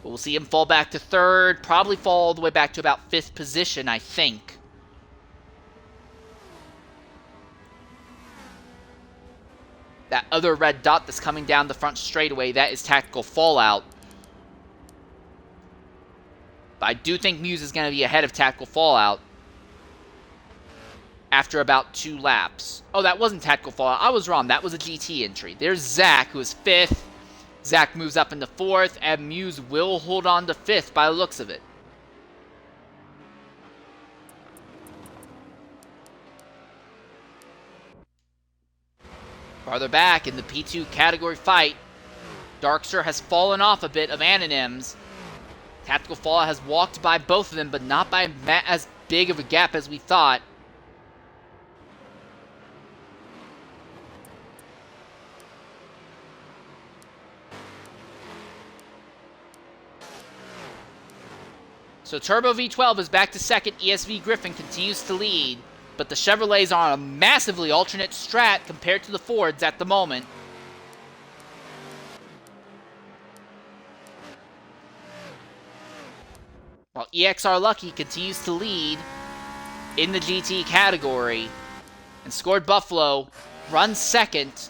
But we'll see him fall back to third, probably fall all the way back to about 5th position, I think. That other red dot that's coming down the front straightaway, that is Tact1cal Fall0ut. But I do think Muse is going to be ahead of Tact1cal Fall0ut after about 2 laps. Oh, that wasn't Tact1cal Fall0ut. I was wrong. That was a GT entry. There's Zach, who is 5th. Zach moves up into 4th, and Muse will hold on to 5th by the looks of it. Farther back in the P2 category fight, Darkster has fallen off a bit of Anonyms. Tact1cal Fall0ut has walked by both of them, but not by as big of a gap as we thought. So Turbo V12 is back to second. ESV Griffin continues to lead. But the Chevrolets are on a massively alternate strat compared to the Fords at the moment. While EXR Lucky continues to lead in the GT category. And Scored Buffalo runs second.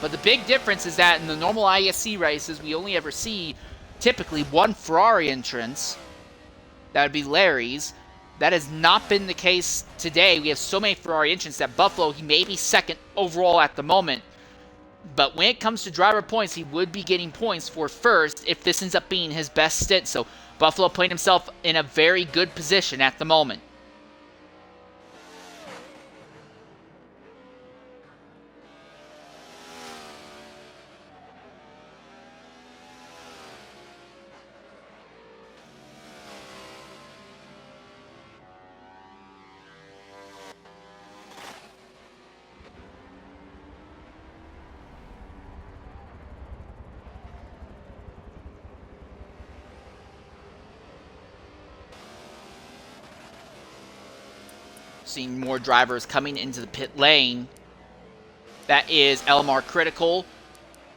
But the big difference is that in the normal IESC races, we only ever see typically one Ferrari entrance. That would be Larry's. That has not been the case today. We have so many Ferrari entrants that Buffalo, he may be second overall at the moment. But when it comes to driver points, he would be getting points for first if this ends up being his best stint. So Buffalo putting himself in a very good position at the moment. Seeing more drivers coming into the pit lane. That is LMR Critical,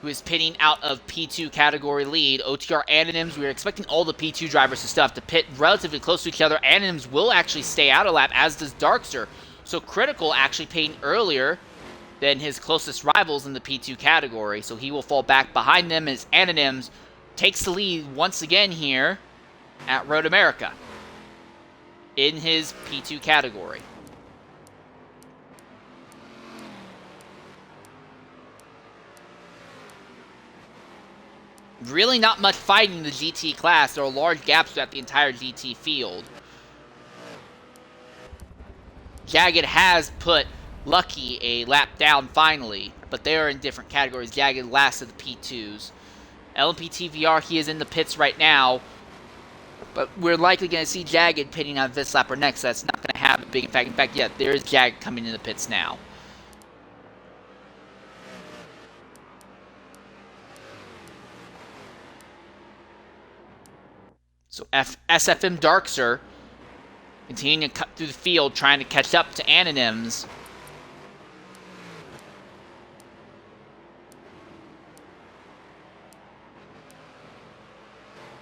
who is pitting out of P2 category lead. OTR Anonyms, we're expecting all the P2 drivers to still have to pit relatively close to each other. Anonyms will actually stay out a lap, as does Darkster. So Critical actually pitting earlier than his closest rivals in the P2 category. So he will fall back behind them as Anonyms takes the lead once again here at Road America in his P2 category. Really not much fighting in the GT class. There are large gaps throughout the entire GT field. Jagged has put Lucky a lap down finally, but they are in different categories. Jagged last of the P2s. LMP2 he is in the pits right now, but we're likely going to see Jagged pitting on this lap or next, so that's not going to have a big impact. In fact, yeah, there is Jagged coming in the pits now. So SFM Darkster continuing to cut through the field, trying to catch up to Anonyms.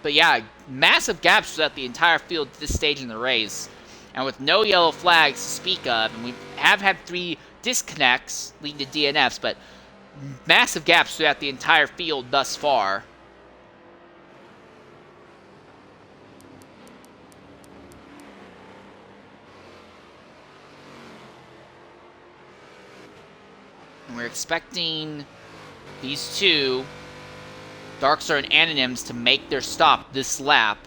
But yeah, massive gaps throughout the entire field at this stage in the race. And with no yellow flags to speak of, and we have had 3 disconnects leading to DNFs, but massive gaps throughout the entire field thus far. And we're expecting these two, Darkstar and Anonyms, to make their stop this lap.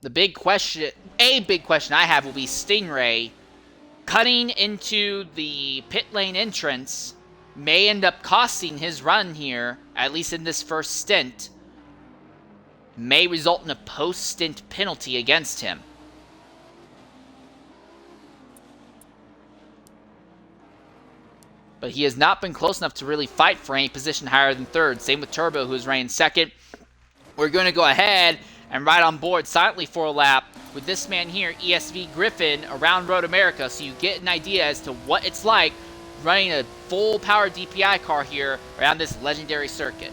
A big question I have will be Stingray cutting into the pit lane entrance may end up costing his run here, at least in this first stint. May result in a post-stint penalty against him. But he has not been close enough to really fight for any position higher than third. Same with Turbo, who is running second. We're going to go ahead and ride on board silently for a lap with this man here, ESV Griffin, around Road America, so you get an idea as to what it's like running a full-power DPi car here around this legendary circuit.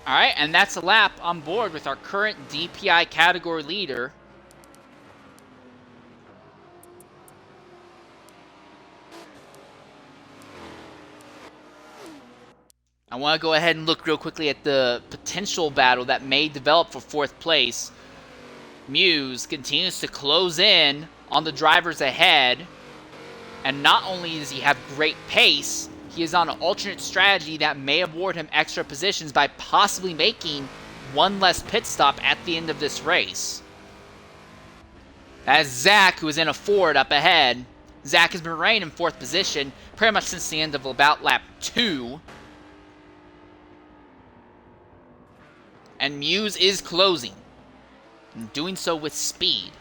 Alright, and that's a lap on board with our current DPi category leader. I want to go ahead and look real quickly at the potential battle that may develop for 4th place. Muse continues to close in on the drivers ahead, and not only does he have great pace, he is on an alternate strategy that may award him extra positions by possibly making one less pit stop at the end of this race. As Zach, who is in a Ford up ahead. Zach has been running in 4th position pretty much since the end of about lap 2. And Muse is closing, and doing so with speed.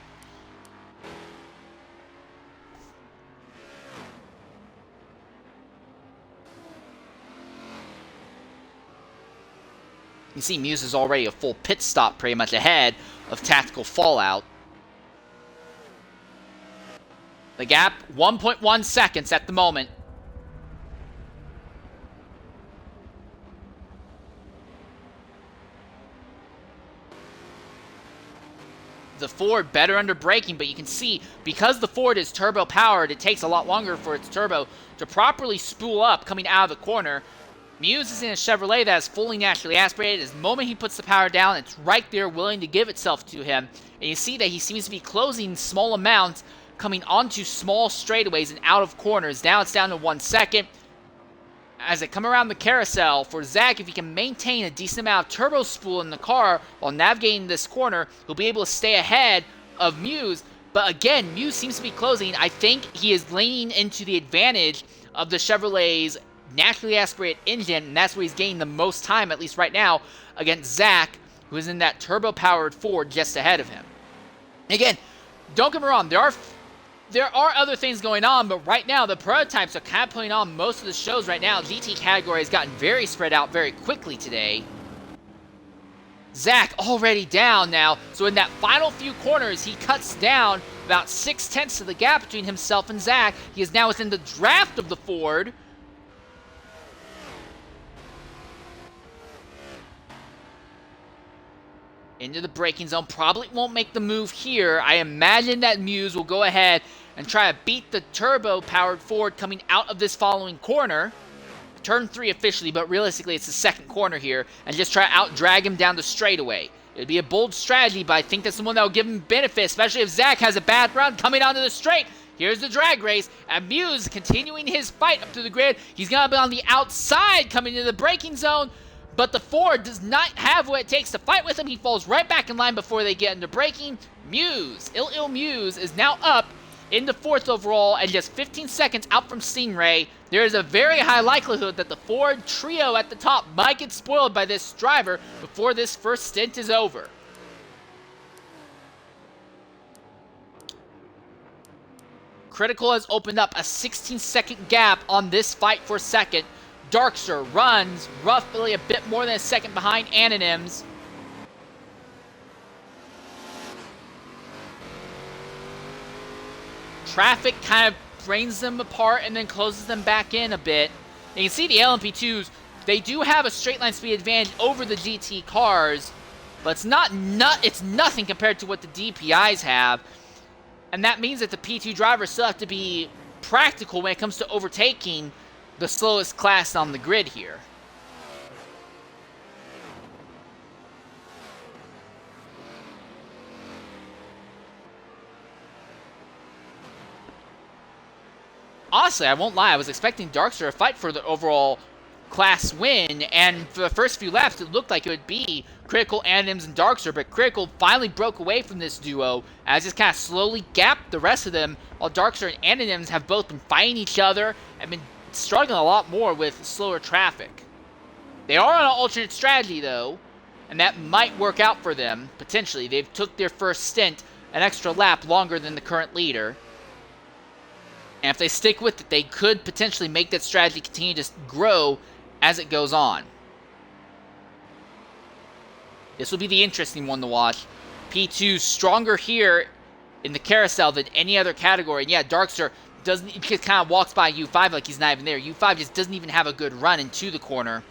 You see Muse is already a full pit stop pretty much ahead of Tact1cal Fall0ut. The gap, 1.1 seconds at the moment. The Ford better under braking, but you can see because the Ford is turbo powered, it takes a lot longer for its turbo to properly spool up coming out of the corner. Muse is in a Chevrolet that is fully naturally aspirated. The moment he puts the power down, it's right there willing to give itself to him. And you see that he seems to be closing small amounts, coming onto small straightaways and out of corners. Now it's down to 1 second. As they come around the carousel, for Zach, if he can maintain a decent amount of turbo spool in the car while navigating this corner, he'll be able to stay ahead of Muse. But again, Muse seems to be closing. I think he is leaning into the advantage of the Chevrolet's naturally aspirated engine, and that's where he's gaining the most time, at least right now, against Zach, who is in that turbo-powered Ford just ahead of him. Again, don't get me wrong, there are other things going on, but right now the prototypes are kind of putting on most of the shows right now. GT category has gotten very spread out very quickly today. Zach already down now, so in that final few corners, he cuts down about 6/10 of the gap between himself and Zach. He is now within the draft of the Ford. Into the braking zone, probably won't make the move here. I imagine that Muse will go ahead and try to beat the turbo-powered Ford coming out of this following corner. Turn 3 officially, but realistically it's the second corner here, and just try to out-drag him down the straightaway. It would be a bold strategy, but I think that's the one that will give him benefit, especially if Zach has a bad run coming onto the straight. Here's the drag race, and Muse continuing his fight up to the grid. He's going to be on the outside coming into the braking zone, but the Ford does not have what it takes to fight with him. He falls right back in line before they get into braking. Muse, Ill Muse, is now up in the 4th overall and just 15 seconds out from Stingray. There is a very high likelihood that the Ford trio at the top might get spoiled by this driver before this first stint is over. Critical has opened up a 16-second gap on this fight for second. Darkster runs roughly a bit more than a second behind Anonyms. Traffic kind of brings them apart and then closes them back in a bit. You can see the LMP2s, they do have a straight line speed advantage over the GT cars, but it's nothing compared to what the DPIs have. And that means that the P2 drivers still have to be practical when it comes to overtaking the slowest class on the grid here. Honestly, I won't lie, I was expecting Darkster to fight for the overall class win, and for the first few laps it looked like it would be Critical, Anonyms, and Darkster, but Critical finally broke away from this duo as just kind of slowly gapped the rest of them, while Darkster and Anonyms have both been fighting each other and been struggling a lot more with slower traffic. They are on an alternate strategy though, and that might work out for them, potentially. They've took their first stint an extra lap longer than the current leader. And if they stick with it, they could potentially make that strategy continue to grow as it goes on. This will be the interesting one to watch. P2 stronger here in the carousel than any other category. And yeah, Darkster he just kind of walks by U5 like he's not even there. U5 just doesn't even have a good run into the corner.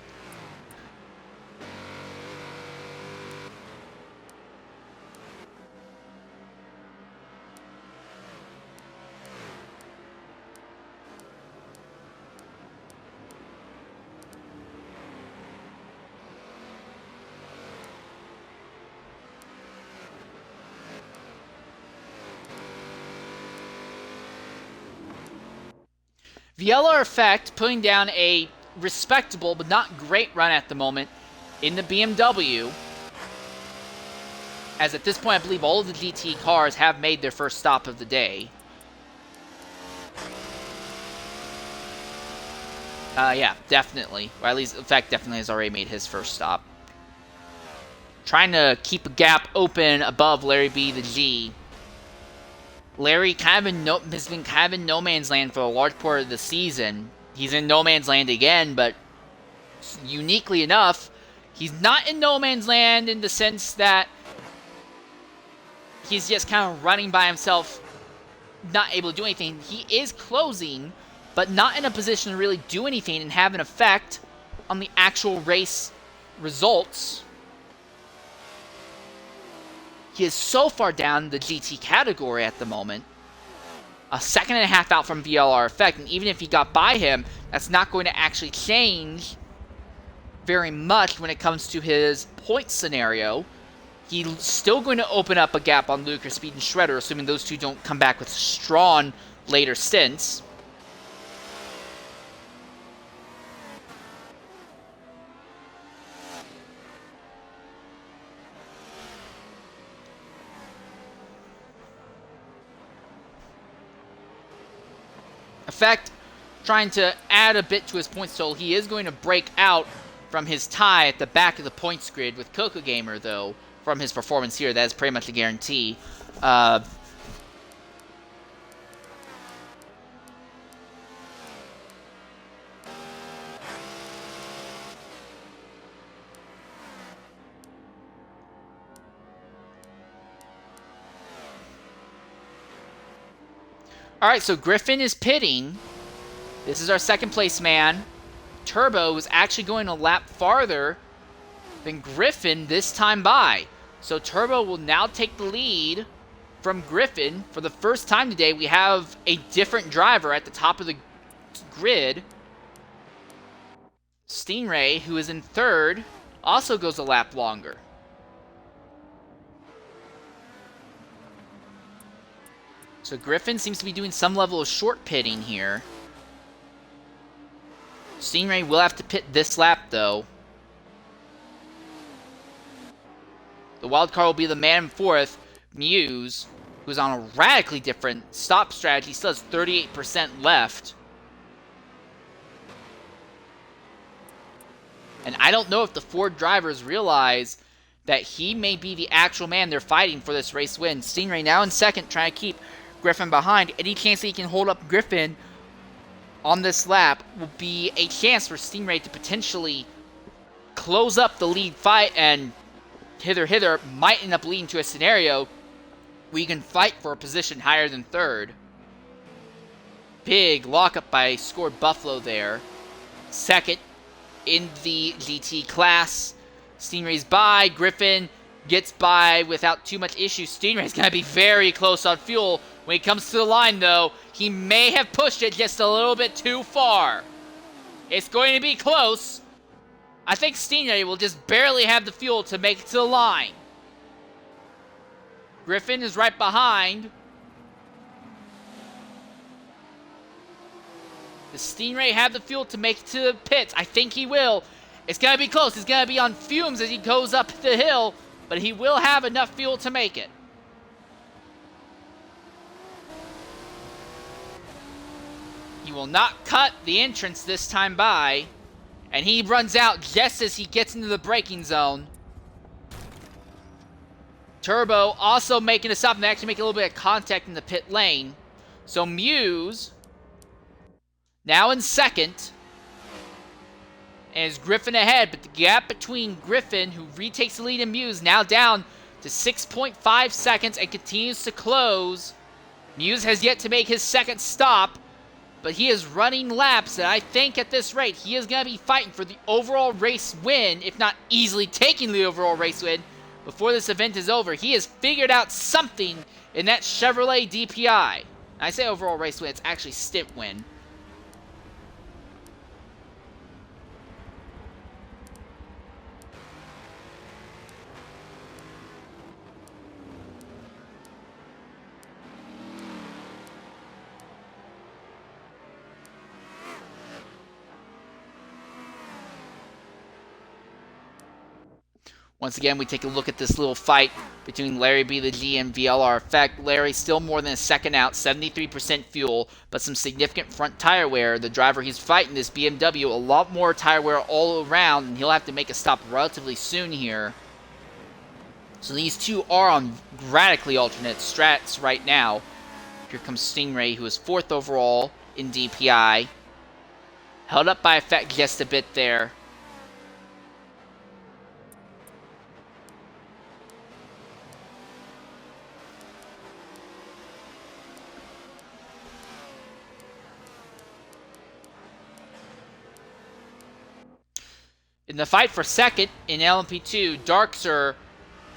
The LR Effect putting down a respectable but not great run at the moment in the BMW. As at this point, I believe all of the GT cars have made their first stop of the day. Yeah, definitely. Or at least, in fact, definitely has already made his first stop. Trying to keep a gap open above Larry B the G. Larry has been kind of in no man's land for a large part of the season. He's in no man's land again, but uniquely enough, he's not in no man's land in the sense that he's just kind of running by himself, not able to do anything. He is closing, but not in a position to really do anything and have an effect on the actual race results. He is so far down the GT category at the moment. A second and a half out from VLR Effect, and even if he got by him, that's not going to actually change very much when it comes to his point scenario. He's still going to open up a gap on Ludicrous Speed and Shredder, assuming those two don't come back with strong later stints. Effect trying to add a bit to his points total. He is going to break out from his tie at the back of the points grid with Coco Gamer, though, from his performance here. That is pretty much a guarantee. Alright, so Griffin is pitting. This is our second place man. Turbo is actually going a lap farther than Griffin this time by. So Turbo will now take the lead from Griffin. For the first time today, we have a different driver at the top of the grid. Stingray, who is in third, also goes a lap longer. So Griffin seems to be doing some level of short pitting here. Stingray will have to pit this lap, though. The wild card will be the man in fourth, Muse, who's on a radically different stop strategy. He still has 38% left. And I don't know if the Ford drivers realize that he may be the actual man they're fighting for this race win. Stingray now in second, trying to keep Griffin behind. Any chance that he can hold up Griffin on this lap will be a chance for Stingray to potentially close up the lead fight, and hither might end up leading to a scenario where you can fight for a position higher than third. Big lockup by Scored Buffalo there. Second in the GT class. Stingray's by. Griffin gets by without too much issue. Stingray's going to be very close on fuel. When he comes to the line, though, he may have pushed it just a little bit too far. It's going to be close. I think Stingray will just barely have the fuel to make it to the line. Griffin is right behind. Does Stingray have the fuel to make it to the pits? I think he will. It's going to be close. He's going to be on fumes as he goes up the hill, but he will have enough fuel to make it. He will not cut the entrance this time by, and he runs out just as he gets into the braking zone. Turbo also making a stop and actually making a little bit of contact in the pit lane. So Muse now in second, and is Griffin ahead, but the gap between Griffin, who retakes the lead, and Muse now down to 6.5 seconds and continues to close. Muse has yet to make his second stop, but he is running laps, and I think at this rate, he is going to be fighting for the overall race win, if not easily taking the overall race win before this event is over. He has figured out something in that Chevrolet DPi. I say overall race win, it's actually stint win. Once again, we take a look at this little fight between larrybtheg and VLR Effect. Larry still more than a second out, 73% fuel, but some significant front tire wear. The driver he's fighting, this BMW, a lot more tire wear all around, and he'll have to make a stop relatively soon here. So these two are on radically alternate strats right now. Here comes Stingray, who is fourth overall in DPi. Held up by Effect just a bit there. In the fight for second in LMP2, Lud1cr0us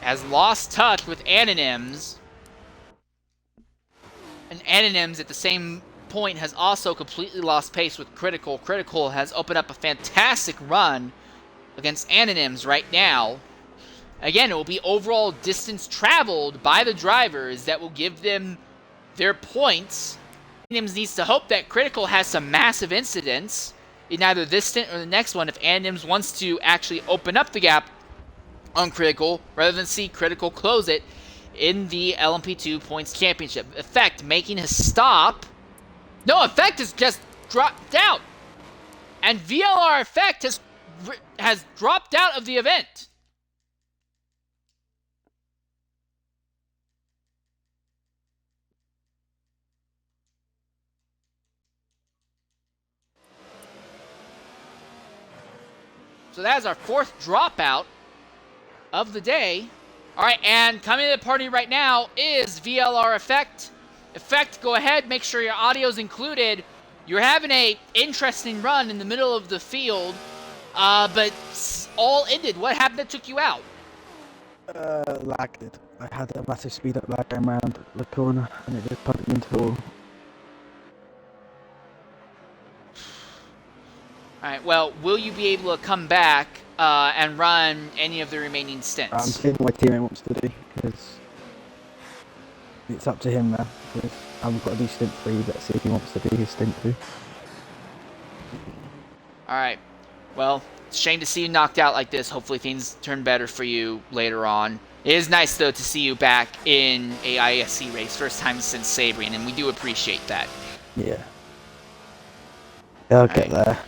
has lost touch with Anonyms. And Anonyms at the same point has also completely lost pace with Critical. Critical has opened up a fantastic run against Anonyms right now. Again, it will be overall distance traveled by the drivers that will give them their points. Anonyms needs to hope that Critical has some massive incidents in either this stint or the next one if Anonyms wants to actually open up the gap on Critical rather than see Critical close it in the LMP2 Points Championship. Effect making his stop. No, Effect is just dropped out. And VLR Effect has dropped out of the event. So that is our 4th dropout of the day. All right, and coming to the party right now is VLR Effect. Effect, go ahead, make sure your audio's included. You're having a interesting run in the middle of the field, but all ended. What happened that took you out? Lagged it. I had a massive speed up lag going around the corner, and it just put me into a wall. Alright, well, will you be able to come back and run any of the remaining stints? I'm seeing what my teammate wants to do, because it's up to him now, because I've got to do stint 3, let's see if he wants to do his stint 2. Alright, well, it's a shame to see you knocked out like this. Hopefully things turn better for you later on. It is nice, though, to see you back in a IESC race, first time since Sabring, and we do appreciate that. Yeah. I'll get there.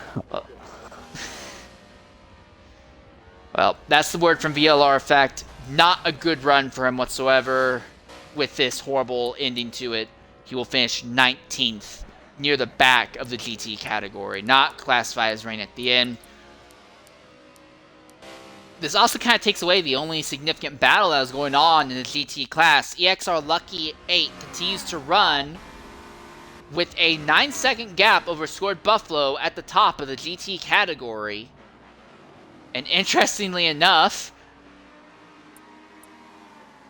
Well, that's the word from VLR Effect. Not a good run for him whatsoever with this horrible ending to it. He will finish 19th near the back of the GT category, not classified as rain at the end. This also kind of takes away the only significant battle that was going on in the GT class. EXR Lucky 8 continues to run with a 9-second gap over Scored Buffalo at the top of the GT category. And interestingly enough,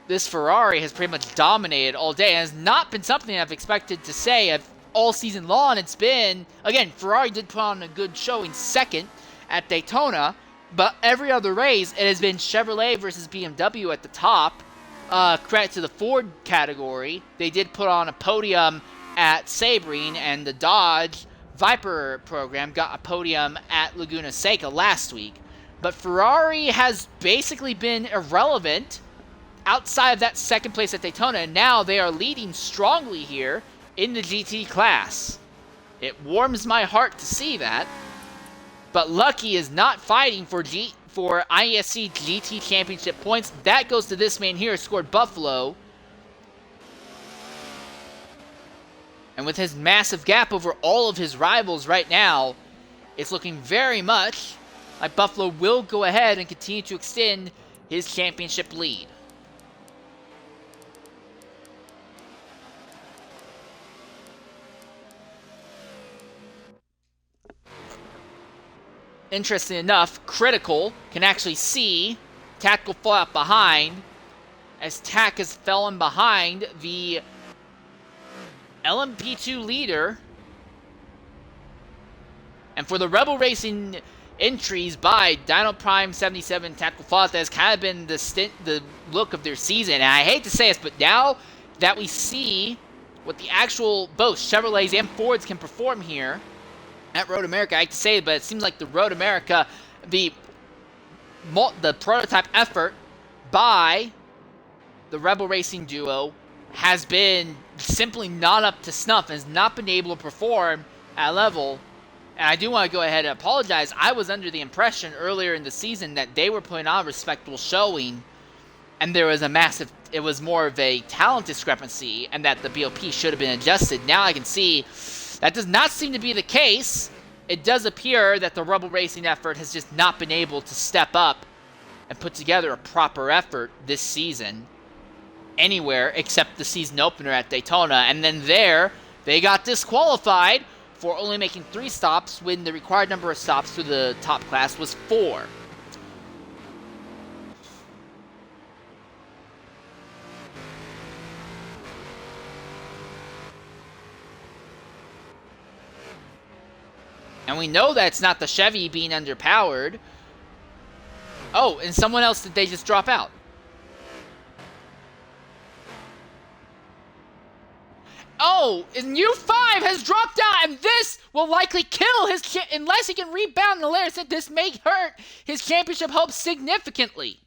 this Ferrari has pretty much dominated all day, and has not been something I've expected to say all season long. It's been, again, Ferrari did put on a good showing second at Daytona, but every other race, it has been Chevrolet versus BMW at the top. Credit to the Ford category. They did put on a podium at Sabring, and the Dodge Viper program got a podium at Laguna Seca last week. But Ferrari has basically been irrelevant outside of that second place at Daytona, and now they are leading strongly here in the GT class. It warms my heart to see that. But Lucky is not fighting for IESC GT Championship points. That goes to this man here, Scored Buffalo. And with his massive gap over all of his rivals right now, it's looking very much like Buffalo will go ahead and continue to extend his championship lead. Interesting enough, Critical can actually see Tact1cal Fall0ut behind, as Tac has fallen behind the LMP2 leader. And for the Rebel Racing entries by Dino Prime 77, Tact1cal Fall0ut, that has kind of been the look of their season. And I hate to say this, but now that we see what the actual both Chevrolets and Fords can perform here at Road America, I hate to say it, but it seems like the Road America, the prototype effort by the Rebel Racing duo has been simply not up to snuff, and has not been able to perform at level. And I do want to go ahead and apologize. I was under the impression earlier in the season that they were putting on a respectable showing, and there was it was more of a talent discrepancy, and that the BOP should have been adjusted. Now I can see that does not seem to be the case. It does appear that the Rebel Racing effort has just not been able to step up and put together a proper effort this season anywhere except the season opener at Daytona. And then there, they got disqualified for only making 3 stops when the required number of stops for the top class was 4. And we know that it's not the Chevy being underpowered. Oh, and someone else, did they just drop out? Oh, and U5 has dropped out, and this will likely kill his unless he can rebound the layer. This may hurt his championship hopes significantly.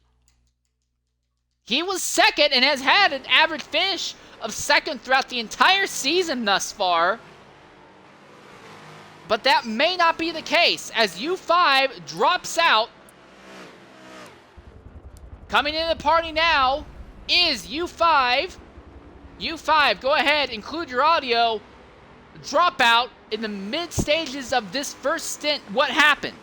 He was second and has had an average finish of second throughout the entire season thus far. But that may not be the case, as U5 drops out. Coming into the party now is U5. U5, go ahead, include your audio. Drop out in the mid stages of this first stint. What happened?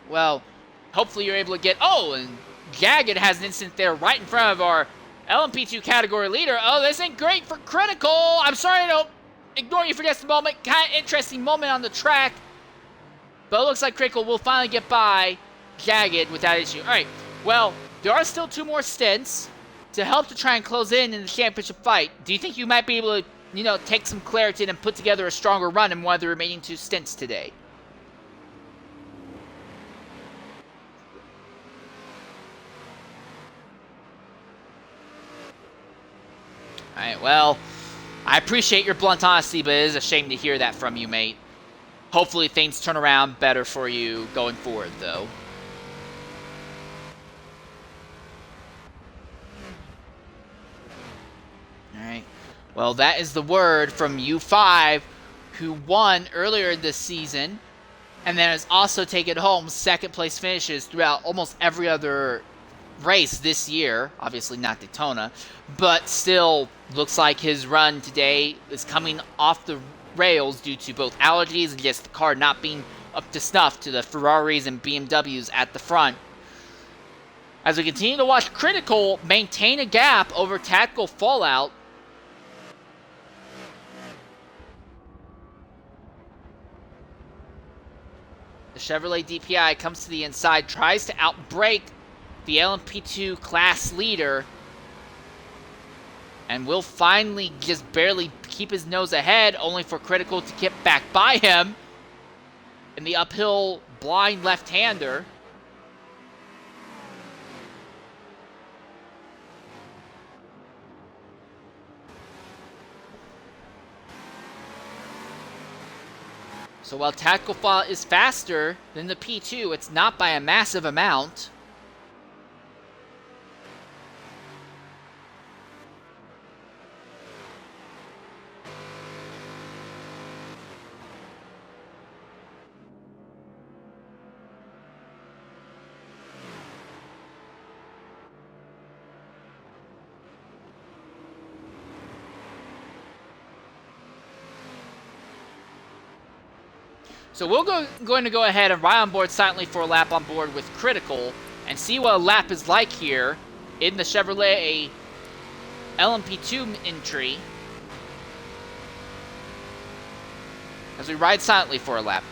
Well, hopefully you're able to get... Oh, and Jagged has an incident there right in front of our LMP2 category leader. Oh, this ain't great for Critical. I'm sorry to ignore you for just a moment. Kind of interesting moment on the track. But it looks like Critical will finally get by Jagged without issue. All right, well, there are still 2 more stints to help to try and close in the championship fight. Do you think you might be able to, you know, take some clarity and put together a stronger run in one of the remaining 2 stints today? Alright, well, I appreciate your blunt honesty, but it is a shame to hear that from you, mate. Hopefully things turn around better for you going forward, though. Alright, well, that is the word from U5, who won earlier this season, and then has also taken home second-place finishes throughout almost every other race this year. Obviously not Daytona, but still looks like his run today is coming off the rails due to both allergies and just the car not being up to snuff to the Ferraris and BMWs at the front. As we continue to watch Critical maintain a gap over Tact1cal Fall0ut. The Chevrolet DPi comes to the inside, tries to outbrake the LMP2 Class leader, and will finally just barely keep his nose ahead, only for Critical to get back by him in the uphill blind left-hander. So while Tact1cal Fall0ut is faster than the P2, it's not by a massive amount. So we're going to go ahead and ride on board silently for a lap on board with Critical and see what a lap is like here in the Chevrolet LMP2 entry as we ride silently for a lap.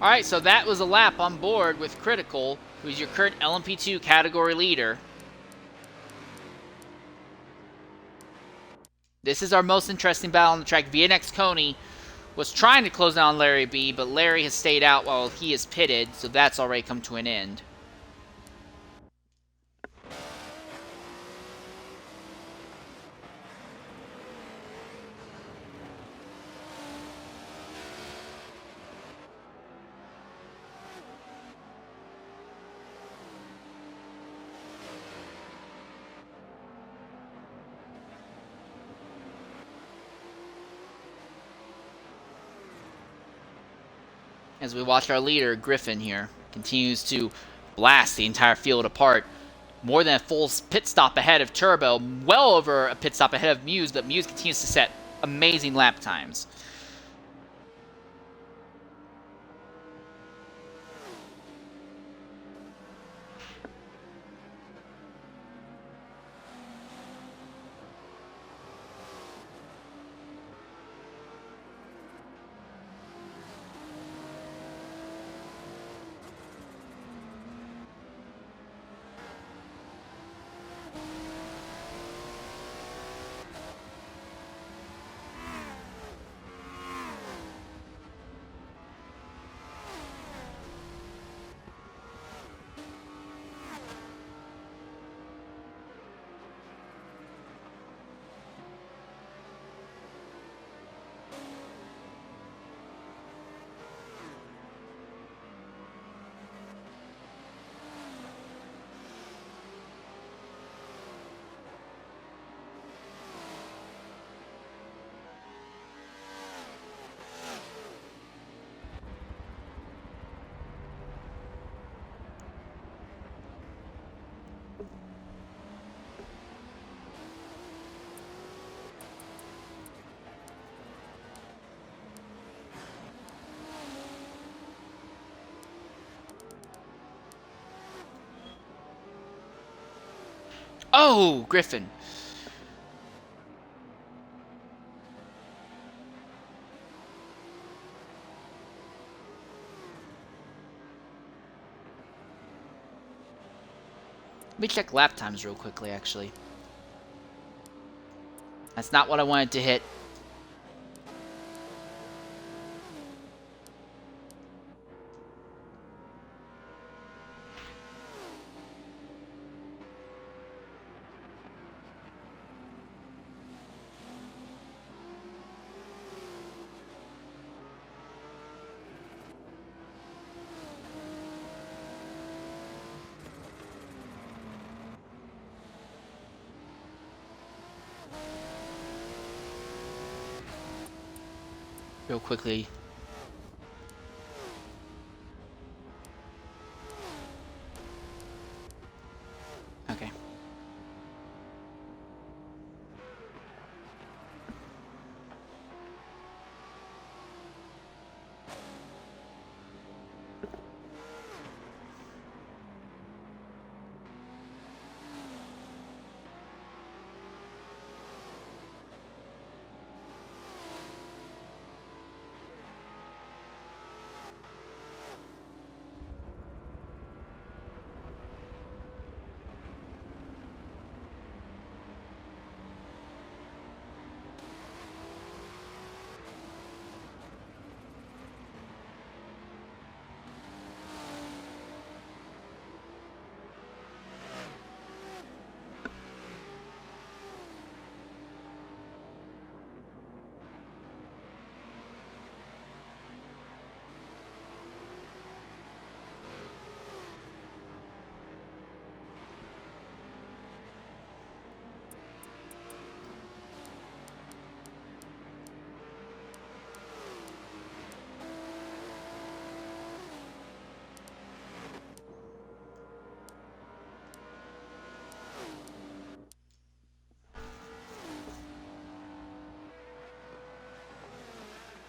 Alright, so that was a lap on board with Critical, who's your current LMP2 category leader. This is our most interesting battle on the track. VNX Coney was trying to close down Larry B, but Larry has stayed out while he is pitted, so that's already come to an end. As we watch our leader, Griffin here, continues to blast the entire field apart. More than a full pit stop ahead of Turbo, well over a pit stop ahead of Muse, but Muse continues to set amazing lap times. Oh, Griffin. Let me check lap times real quickly, actually. That's not what I wanted to hit. Real quickly. Okay.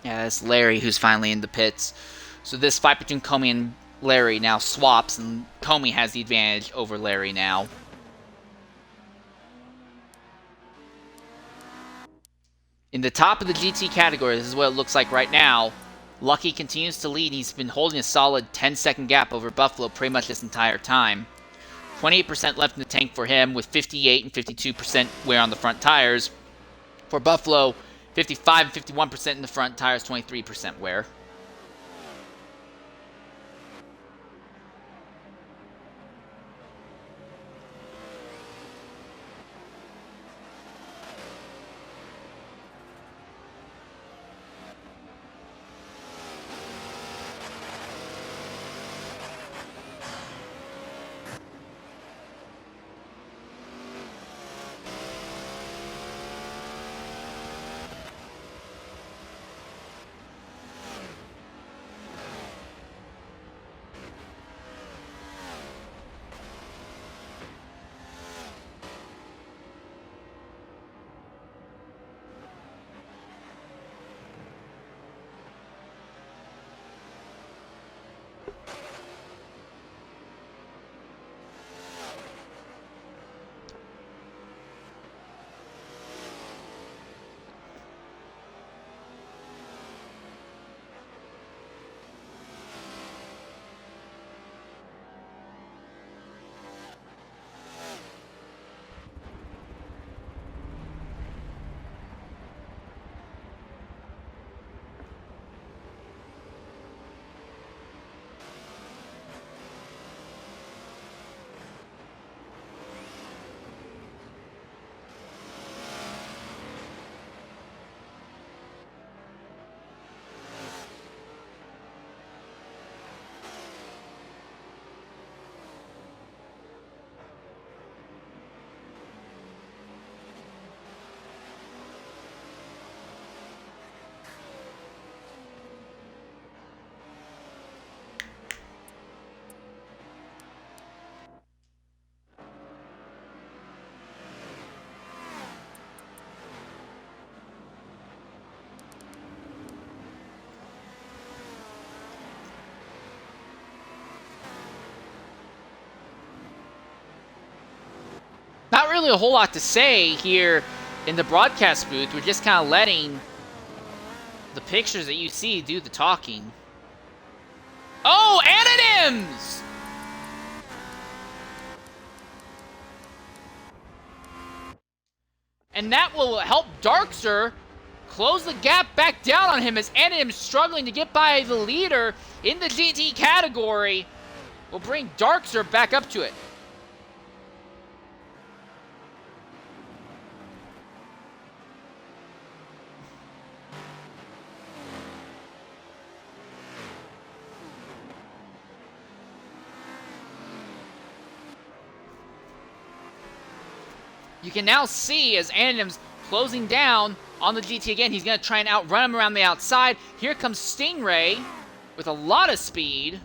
Yeah, it's Larry who's finally in the pits. So this fight between Comey and Larry now swaps, and Comey has the advantage over Larry now. In the top of the GT category, this is what it looks like right now. Lucky continues to lead. He's been holding a solid 10-second gap over Buffalo pretty much this entire time. 28% left in the tank for him, with 58 and 52% wear on the front tires. For Buffalo, 55 and 51% in the front tires, 23% wear. Not really a whole lot to say here in the broadcast booth. We're just kind of letting the pictures that you see do the talking. Oh, Anonyms! And that will help Darkster close the gap back down on him, as Anonyms struggling to get by the leader in the GT category will bring Darkster back up to it. You can now see as Anonyms closing down on the GT again. He's going to try and outrun him around the outside. Here comes Stingray with a lot of speed.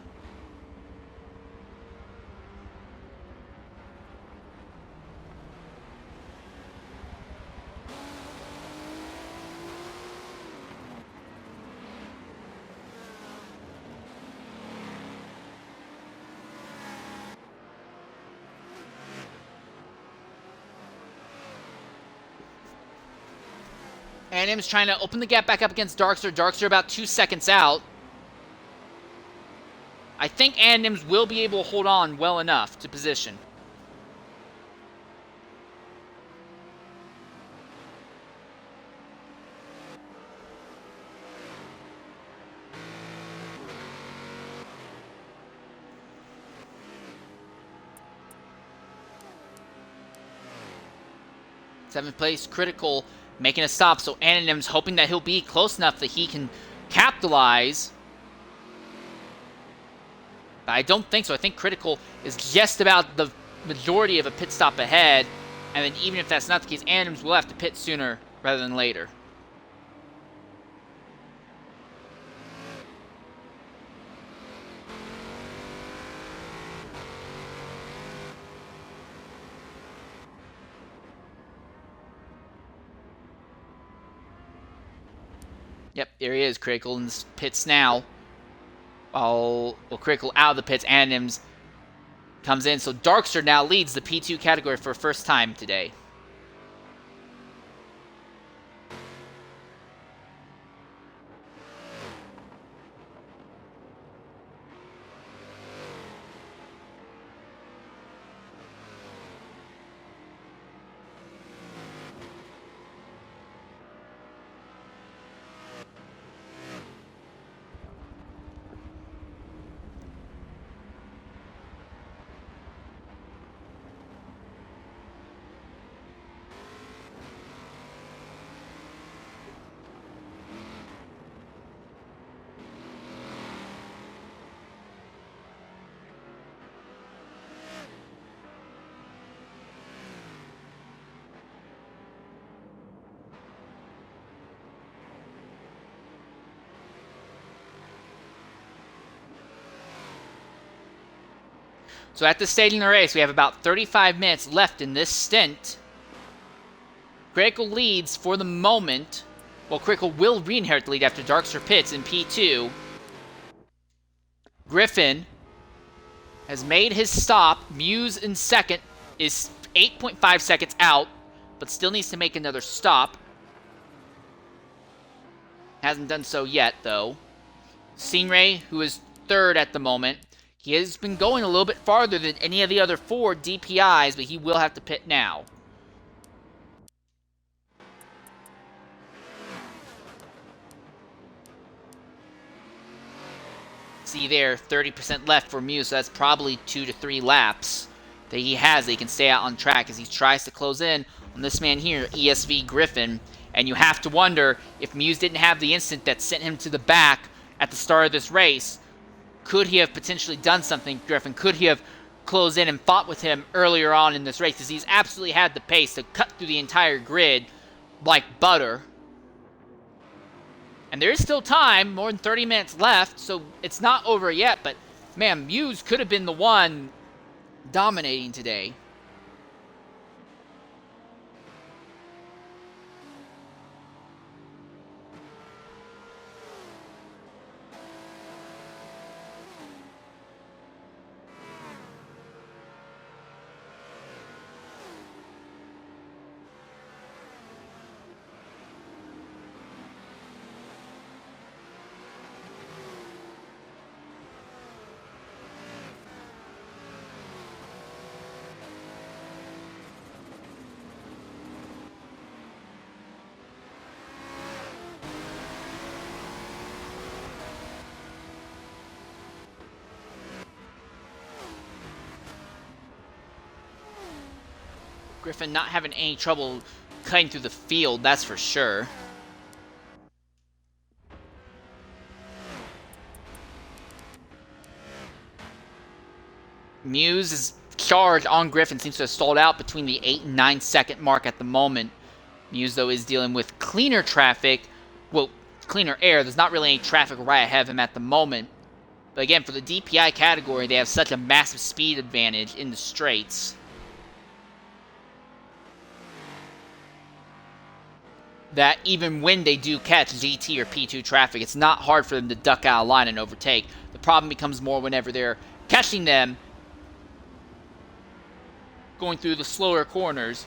Anonyms trying to open the gap back up against Darkster. Darkster about 2 seconds out. I think Anonyms will be able to hold on well enough to position. Seventh place, Critical, making a stop, so Anonyms hoping that he'll be close enough that he can capitalize. But I don't think so. I think Critical is just about the majority of a pit stop ahead, and then even if that's not the case, Anonyms will have to pit sooner rather than later. Yep, there he is. Critical in the pits now. Critical out of the pits. Anonyms comes in. So Darkster now leads the P2 category for the first time today. So at this stage in the race, we have about 35 minutes left in this stint. Critical leads for the moment. Well, Critical will re-inherit the lead after Darkster pits in P2. Griffin has made his stop. Muse in second is 8.5 seconds out, but still needs to make another stop. Hasn't done so yet, though. Stingray, who is third at the moment, he has been going a little bit farther than any of the other 4 DPIs, but he will have to pit now. See there, 30% left for Muse, so that's probably 2 to 3 laps that he has that he can stay out on track as he tries to close in on this man here, ESV Griffin. And you have to wonder, if Muse didn't have the instant that sent him to the back at the start of this race, could he have potentially done something, Griffin? Could he have closed in and fought with him earlier on in this race? Because he's absolutely had the pace to cut through the entire grid like butter. And there is still time, more than 30 minutes left, so it's not over yet. But, man, Muse could have been the one dominating today. Griffin not having any trouble cutting through the field, that's for sure. Muse's charge on Griffin seems to have stalled out between the 8 and 9 second mark at the moment. Muse, though, is dealing with cleaner traffic. Well, cleaner air. There's not really any traffic right ahead of him at the moment. But again, for the DPi category, they have such a massive speed advantage in the straights that even when they do catch GT or P2 traffic, it's not hard for them to duck out of line and overtake. The problem becomes more whenever they're catching them going through the slower corners.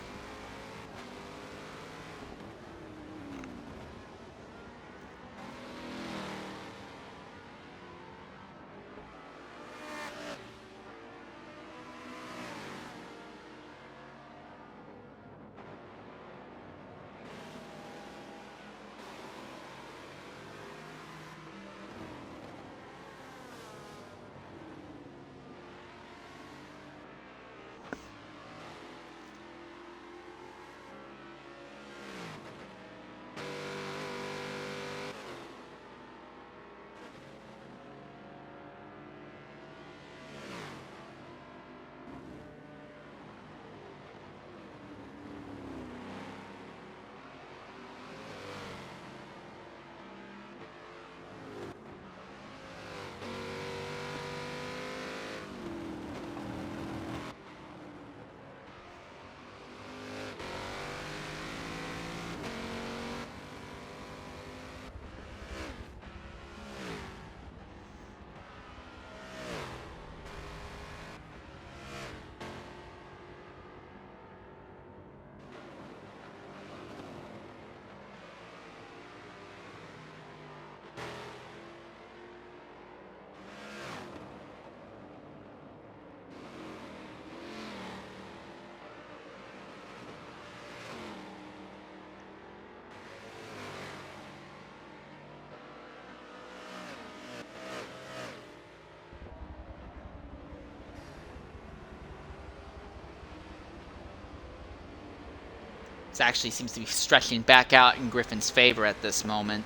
This actually seems to be stretching back out in Griffin's favor at this moment.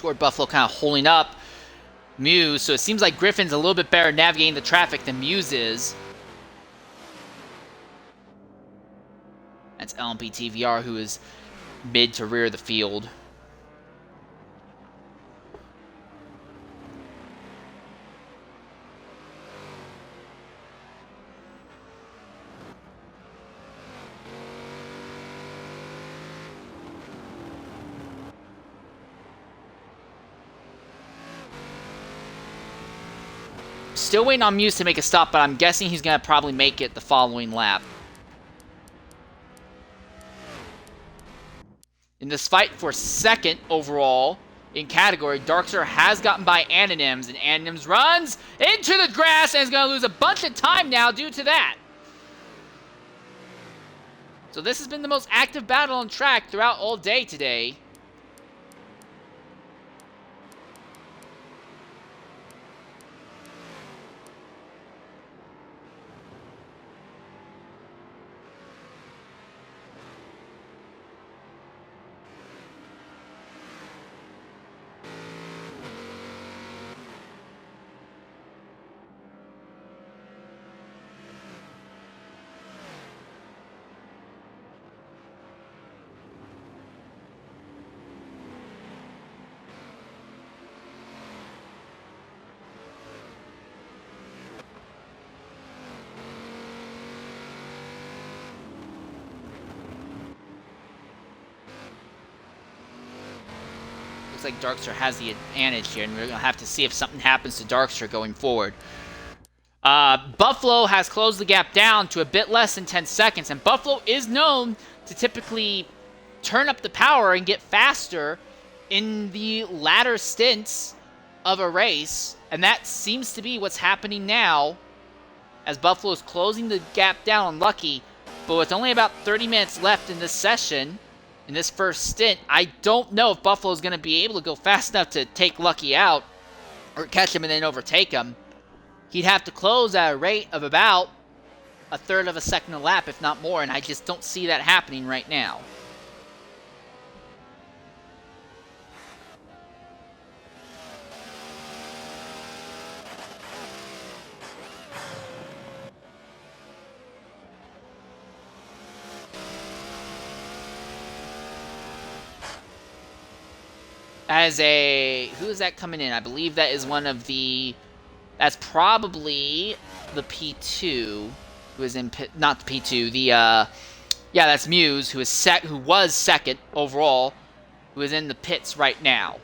scored. Buffalo kind of holding up Muse, so it seems like Griffin's a little bit better navigating the traffic than Muse is. That's LMP TVR, who is mid to rear of the field. Still waiting on Muse to make a stop, but I'm guessing he's going to probably make it the following lap. In this fight for second overall in category, Darkster has gotten by Anonyms, and Anonyms runs into the grass and is going to lose a bunch of time now due to that. So this has been the most active battle on track throughout all day today. Looks like Darkster has the advantage here, and we're going to have to see if something happens to Darkster going forward. Buffalo has closed the gap down to a bit less than 10 seconds, and Buffalo is known to typically turn up the power and get faster in the latter stints of a race, and that seems to be what's happening now as Buffalo is closing the gap down on Lucky, but with only about 30 minutes left in this session, in this first stint, I don't know if Buffalo is going to be able to go fast enough to take Lucky out or catch him and then overtake him. He'd have to close at a rate of about a third of a second a lap, if not more, and I just don't see that happening right now. Who is that coming in? I believe that is one of the, that's probably the P2, who is in, not the P2, yeah, that's Muse, who was second overall, who is in the pits right now.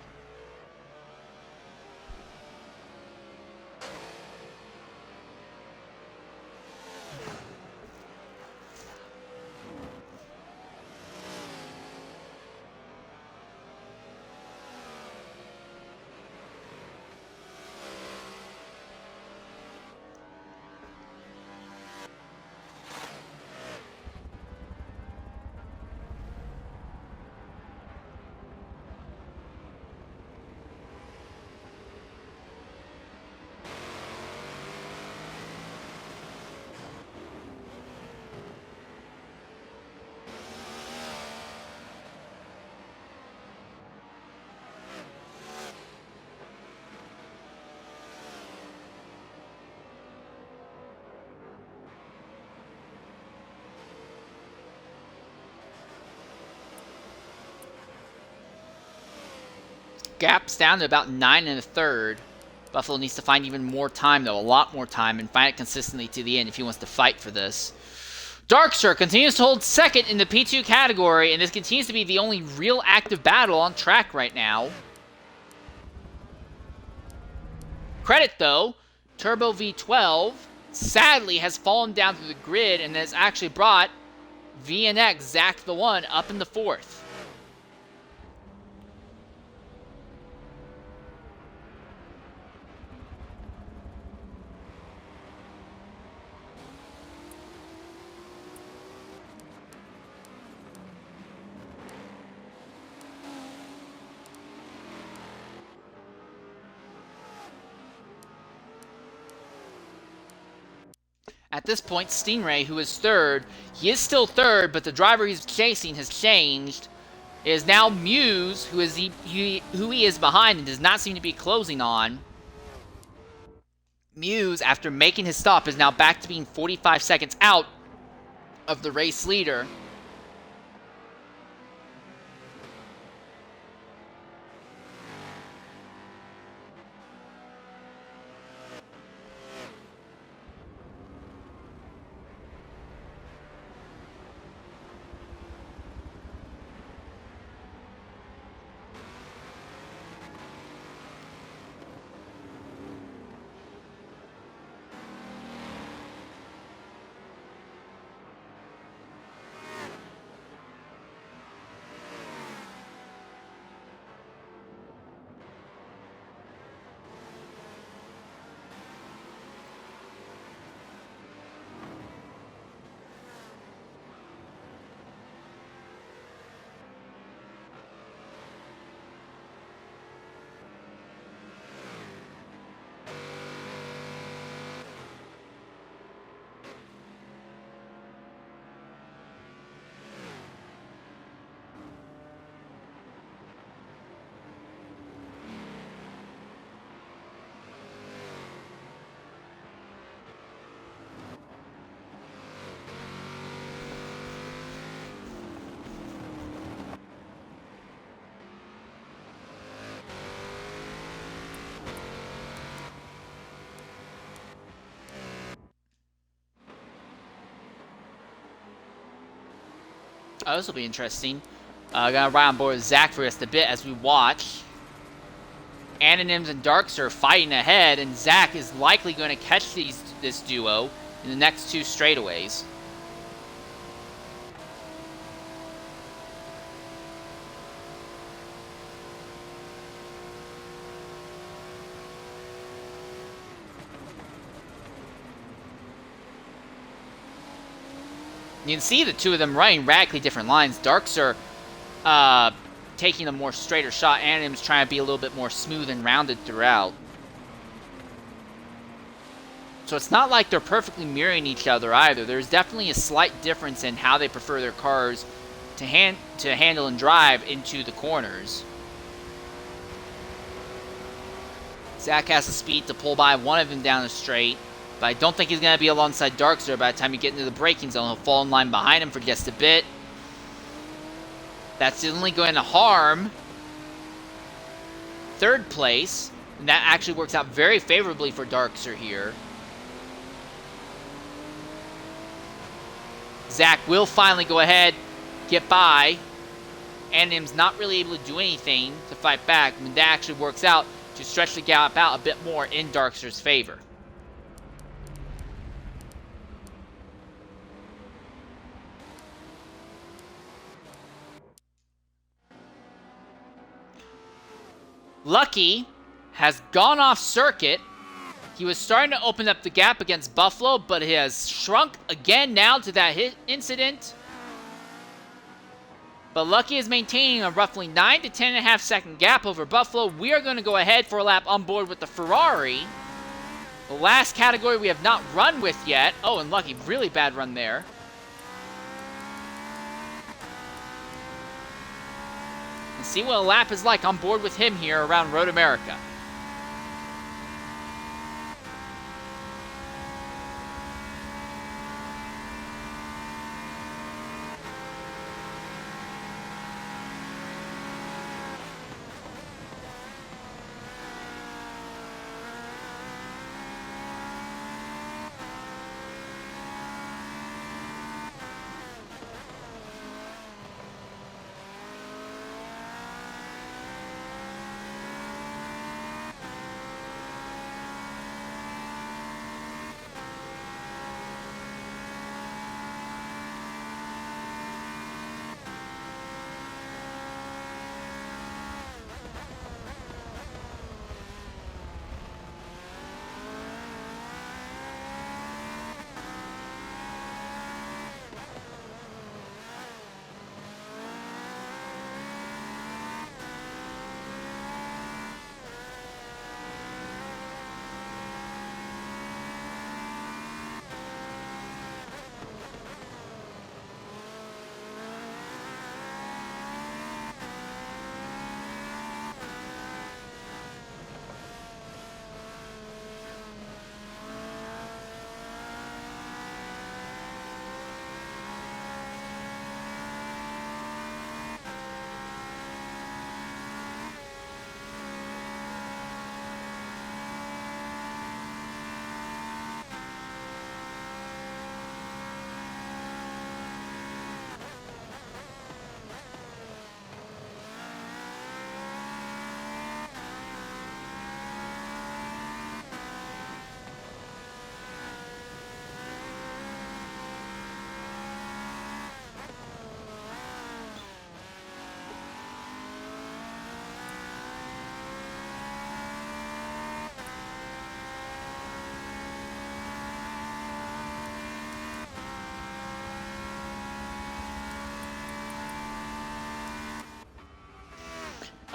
Gap's down to about 9 1/3. Buffalo needs to find even more time, though, a lot more time, and find it consistently to the end if he wants to fight for this. Darkster continues to hold second in the P2 category, and this continues to be the only real active battle on track right now. Credit, though, Turbo V12 sadly has fallen down through the grid and has actually brought VNX Zach the One up in the 4th. At this point, Stingray, who is third, he is still third, but the driver he's chasing has changed, It is now Muse, who he is behind and does not seem to be closing on. Muse, after making his stop, is now back to being 45 seconds out of the race leader. Oh, this will be interesting. Gonna ride on board with Zach for just a bit as we watch. Anonyms and Darks are fighting ahead, and Zach is likely going to catch this duo in the next two straightaways. You can see the two of them running radically different lines. Darks are taking a more straighter shot. Anonym's trying to be a little bit more smooth and rounded throughout. So it's not like they're perfectly mirroring each other either. There's definitely a slight difference in how they prefer their cars to handle and drive into the corners. Zach has the speed to pull by one of them down the straight, but I don't think he's going to be alongside Darkster by the time you get into the braking zone. He'll fall in line behind him for just a bit. That's only going to harm third place, and that actually works out very favorably for Darkster here. Zach will finally go ahead, get by. Anonym's not really able to do anything to fight back, and that actually works out to stretch the gap out a bit more in Darkster's favor. Lucky has gone off circuit. He was starting to open up the gap against Buffalo, but he has shrunk again now to that incident. But Lucky is maintaining a roughly 9 to 10.5 second gap over Buffalo. We are going to go ahead for a lap on board with the Ferrari. The last category we have not run with yet. Oh, and Lucky, really bad run there. And see what a lap is like on board with him here around Road America.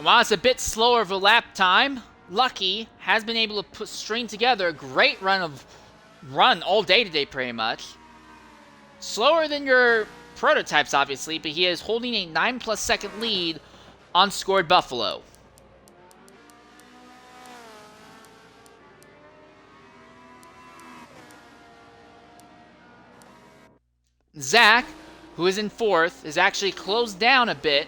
And while it's a bit slower of a lap time, Lucky has been able to string together a great run all day today, pretty much. Slower than your prototypes, obviously, but he is holding a 9+ second lead on Scored Buffalo. Zach, who is in 4th, is actually closed down a bit.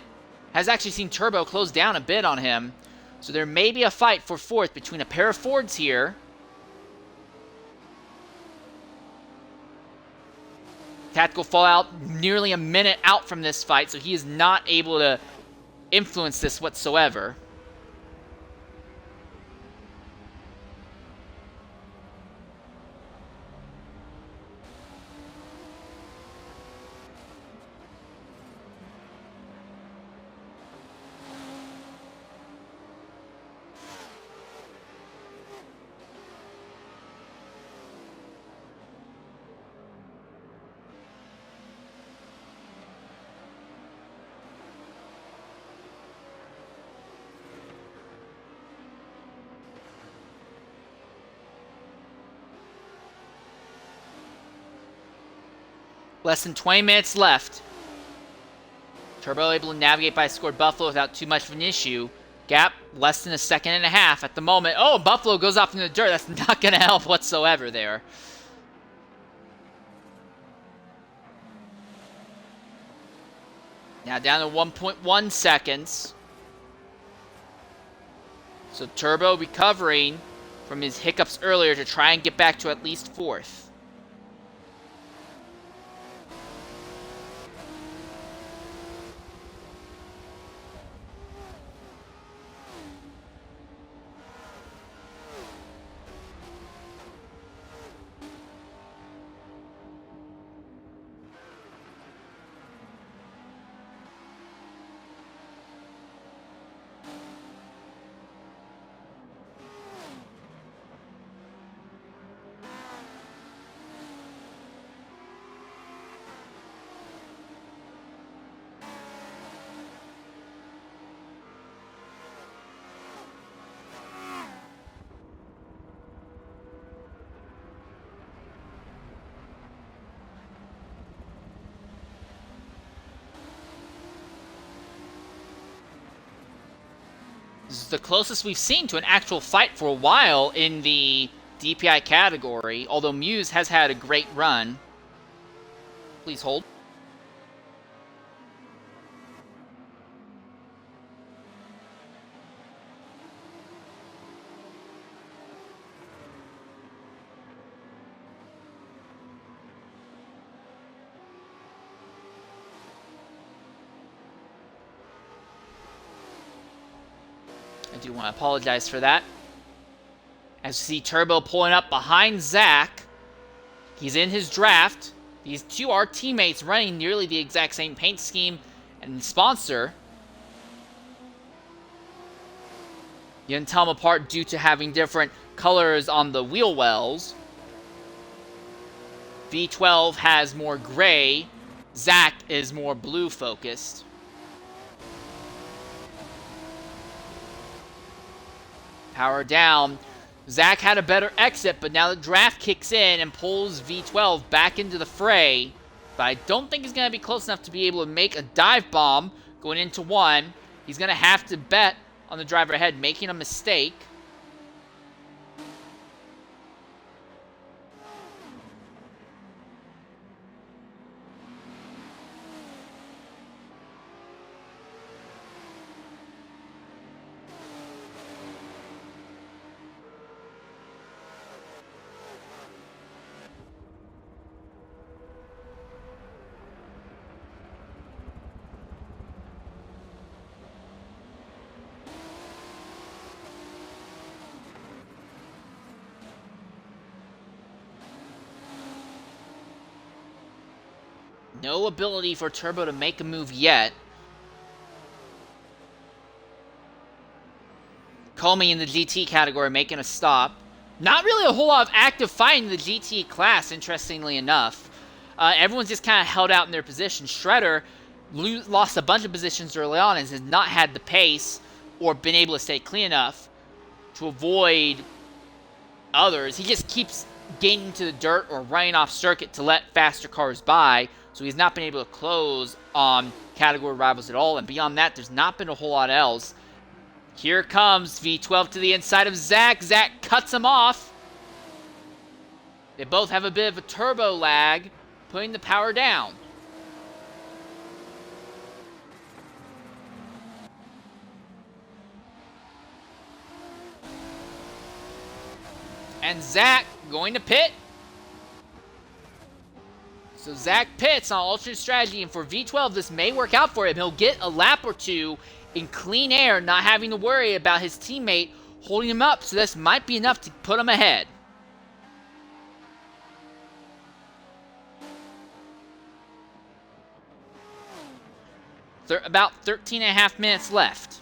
Has actually seen Turbo close down a bit on him. So there may be a fight for 4th between a pair of Fords here. Tact1cal Fall0ut nearly a minute out from this fight, so he is not able to influence this whatsoever. Less than 20 minutes left. Turbo able to navigate by Scored Buffalo without too much of an issue. Gap less than a second and a half at the moment. Oh, Buffalo goes off in the dirt. That's not going to help whatsoever there. Now down to 1.1 seconds. So Turbo recovering from his hiccups earlier to try and get back to at least 4th. This is the closest we've seen to an actual fight for a while in the DPi category, although Muse has had a great run. Please hold. I do want to apologize for that. As you see Turbo pulling up behind Zach. He's in his draft. These two are teammates running nearly the exact same paint scheme and sponsor. You can tell them apart due to having different colors on the wheel wells. V12 has more gray. Zach is more blue focused. Power down. Zach had a better exit, but now the draft kicks in and pulls V12 back into the fray. But I don't think he's going to be close enough to be able to make a dive bomb going into 1. He's going to have to bet on the driver ahead, making a mistake. No ability for Turbo to make a move yet. Comey in the GT category making a stop. Not really a whole lot of active fighting in the GT class, interestingly enough. Everyone's just kind of held out in their position. Shredder lost a bunch of positions early on and has not had the pace or been able to stay clean enough to avoid others. He just keeps gaining to the dirt or running off circuit to let faster cars by, so he's not been able to close on category rivals at all, and beyond that, there's not been a whole lot else. Here comes V12 to the inside of Zach. Zach cuts him off. They both have a bit of a turbo lag, putting the power down. And Zach going to pit. So Zach pits on alternate strategy, and for V12, this may work out for him. He'll get a lap or two in clean air, not having to worry about his teammate holding him up, so this might be enough to put him ahead. About 13 and a half minutes left.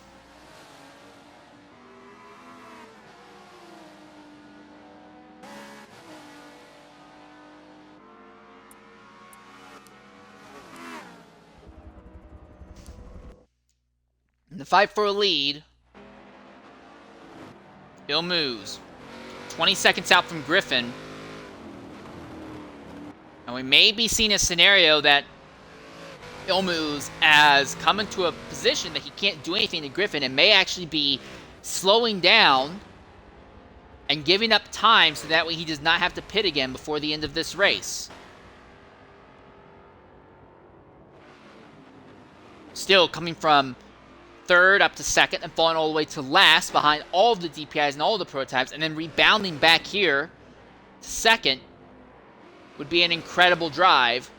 In the fight for a lead, Ilmuz, 20 seconds out from Griffin. And we may be seeing a scenario that Ilmuz has come into a position that he can't do anything to Griffin and may actually be slowing down and giving up time so that way he does not have to pit again before the end of this race. Still coming from third up to second and falling all the way to last behind all of the DPIs and all of the prototypes, and then rebounding back here to second would be an incredible drive.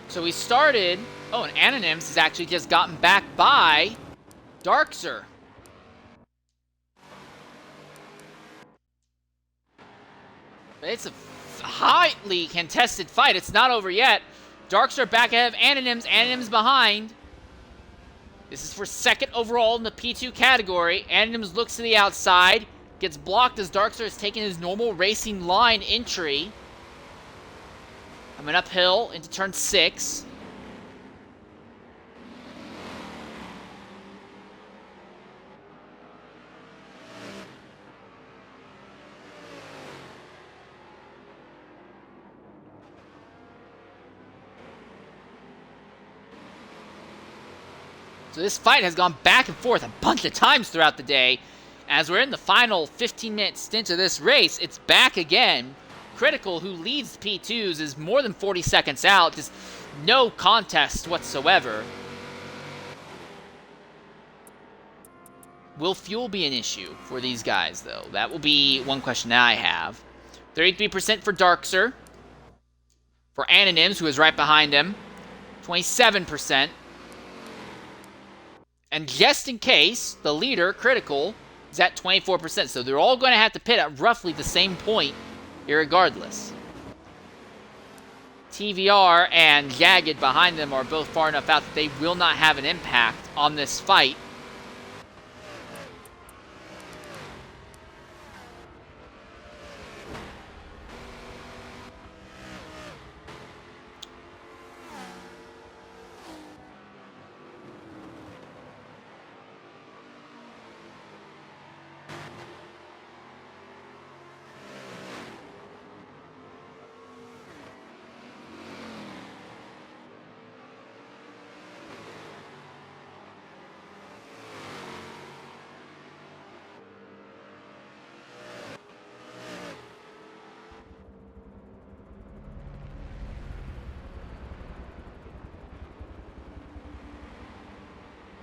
So we started... Oh, and Anonyms has actually just gotten back by Darkzer. But it's a highly contested fight. It's not over yet. Darkzer back ahead of Anonyms. Anonyms behind. This is for second overall in the P2 category. Anonyms looks to the outside. Gets blocked as Darkzer is taking his normal racing line entry. Coming uphill into turn 6. So this fight has gone back and forth a bunch of times throughout the day. As we're in the final 15-minute stint of this race, it's back again. Critical, who leads P2s, is more than 40 seconds out. Just no contest whatsoever. Will fuel be an issue for these guys, though? That will be one question that I have. 33% for Darkzer. For Anonyms, who is right behind him, 27%. And just in case, the leader, Critical, is at 24%. So they're all going to have to pit at roughly the same point, irregardless. TVR and Jagged behind them are both far enough out that they will not have an impact on this fight.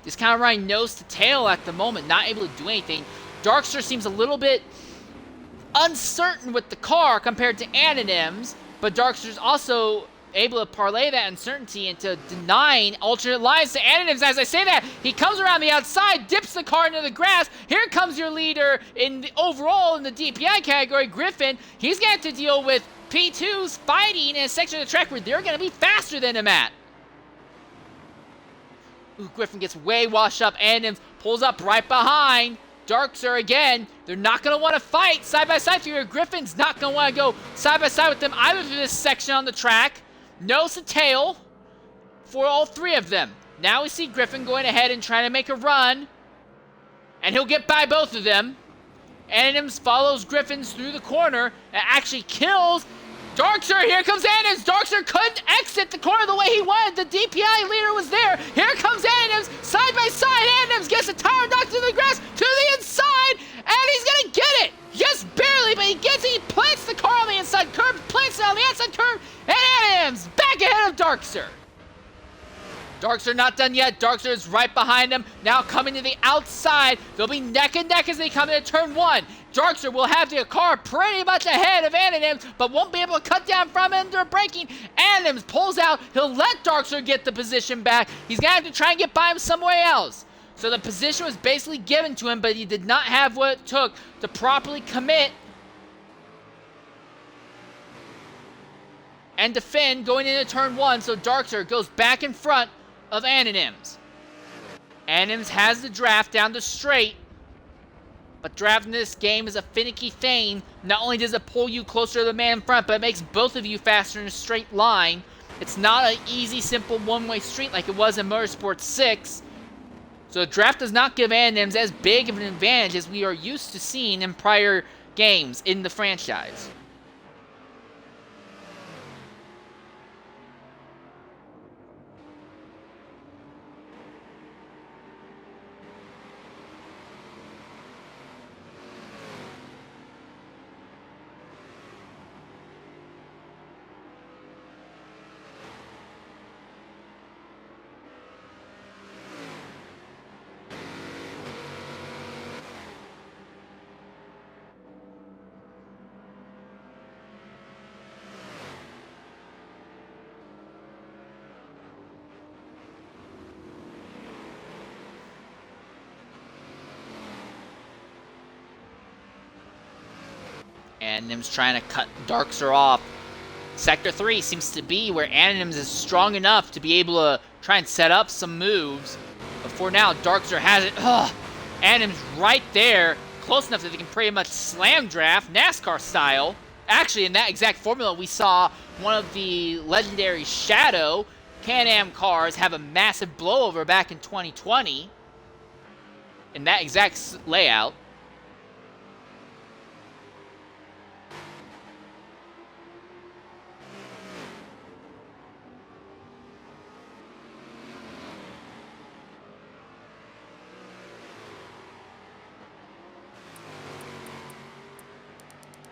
Just kind of running nose to tail at the moment, not able to do anything. Darkster seems a little bit uncertain with the car compared to Anonyms, but Darkster's also able to parlay that uncertainty into denying alternate lines to Anonyms. As I say that, he comes around the outside, dips the car into the grass. Here comes your leader in the overall in the DPi category, Griffin. He's going to have to deal with P2s fighting in a section of the track where they're going to be faster than him at. Ooh, Griffin gets way washed up. Anonyms pulls up right behind. Darkster again. They're not going to want to fight side by side through here. Griffin's not going to want to go side by side with them either through this section on the track. Nose to tail for all three of them. Now we see Griffin going ahead and trying to make a run. And he'll get by both of them. Anonyms follows Griffins through the corner and actually kills Darkster. Here comes Anonyms. Darkster couldn't exit the corner the way he wanted. The DPi leader was there. Here comes Anonyms. Side by side, Anonyms gets a tire knocked to the grass to the inside. And he's going to get it. Just barely, but he gets it. He plants the car on the inside curb, plants it on the outside curb, and Anonyms back ahead of Darkster. Darkster not done yet. Darkster is right behind him. Now coming to the outside. They'll be neck and neck as they come into turn one. Darkster will have the car pretty much ahead of Anonyms, but won't be able to cut down from him under braking. Anonyms pulls out. He'll let Darkster get the position back. He's going to have to try and get by him somewhere else. So the position was basically given to him, but he did not have what it took to properly commit and defend going into turn one. So Darkster goes back in front of Anonyms. Anonyms has the draft down the straight, but drafting this game is a finicky thing. Not only does it pull you closer to the man in front, but it makes both of you faster in a straight line. It's not an easy, simple one-way street like it was in Motorsport 6. So the draft does not give Anonyms as big of an advantage as we are used to seeing in prior games in the franchise. Anonyms trying to cut Darkster off. Sector 3 seems to be where Anonyms is strong enough to be able to try and set up some moves. But for now, Darkster has it. Anonyms right there, close enough that they can pretty much slam draft, NASCAR style. Actually, in that exact formula, we saw one of the legendary Shadow Can-Am cars have a massive blowover back in 2020. In that exact layout.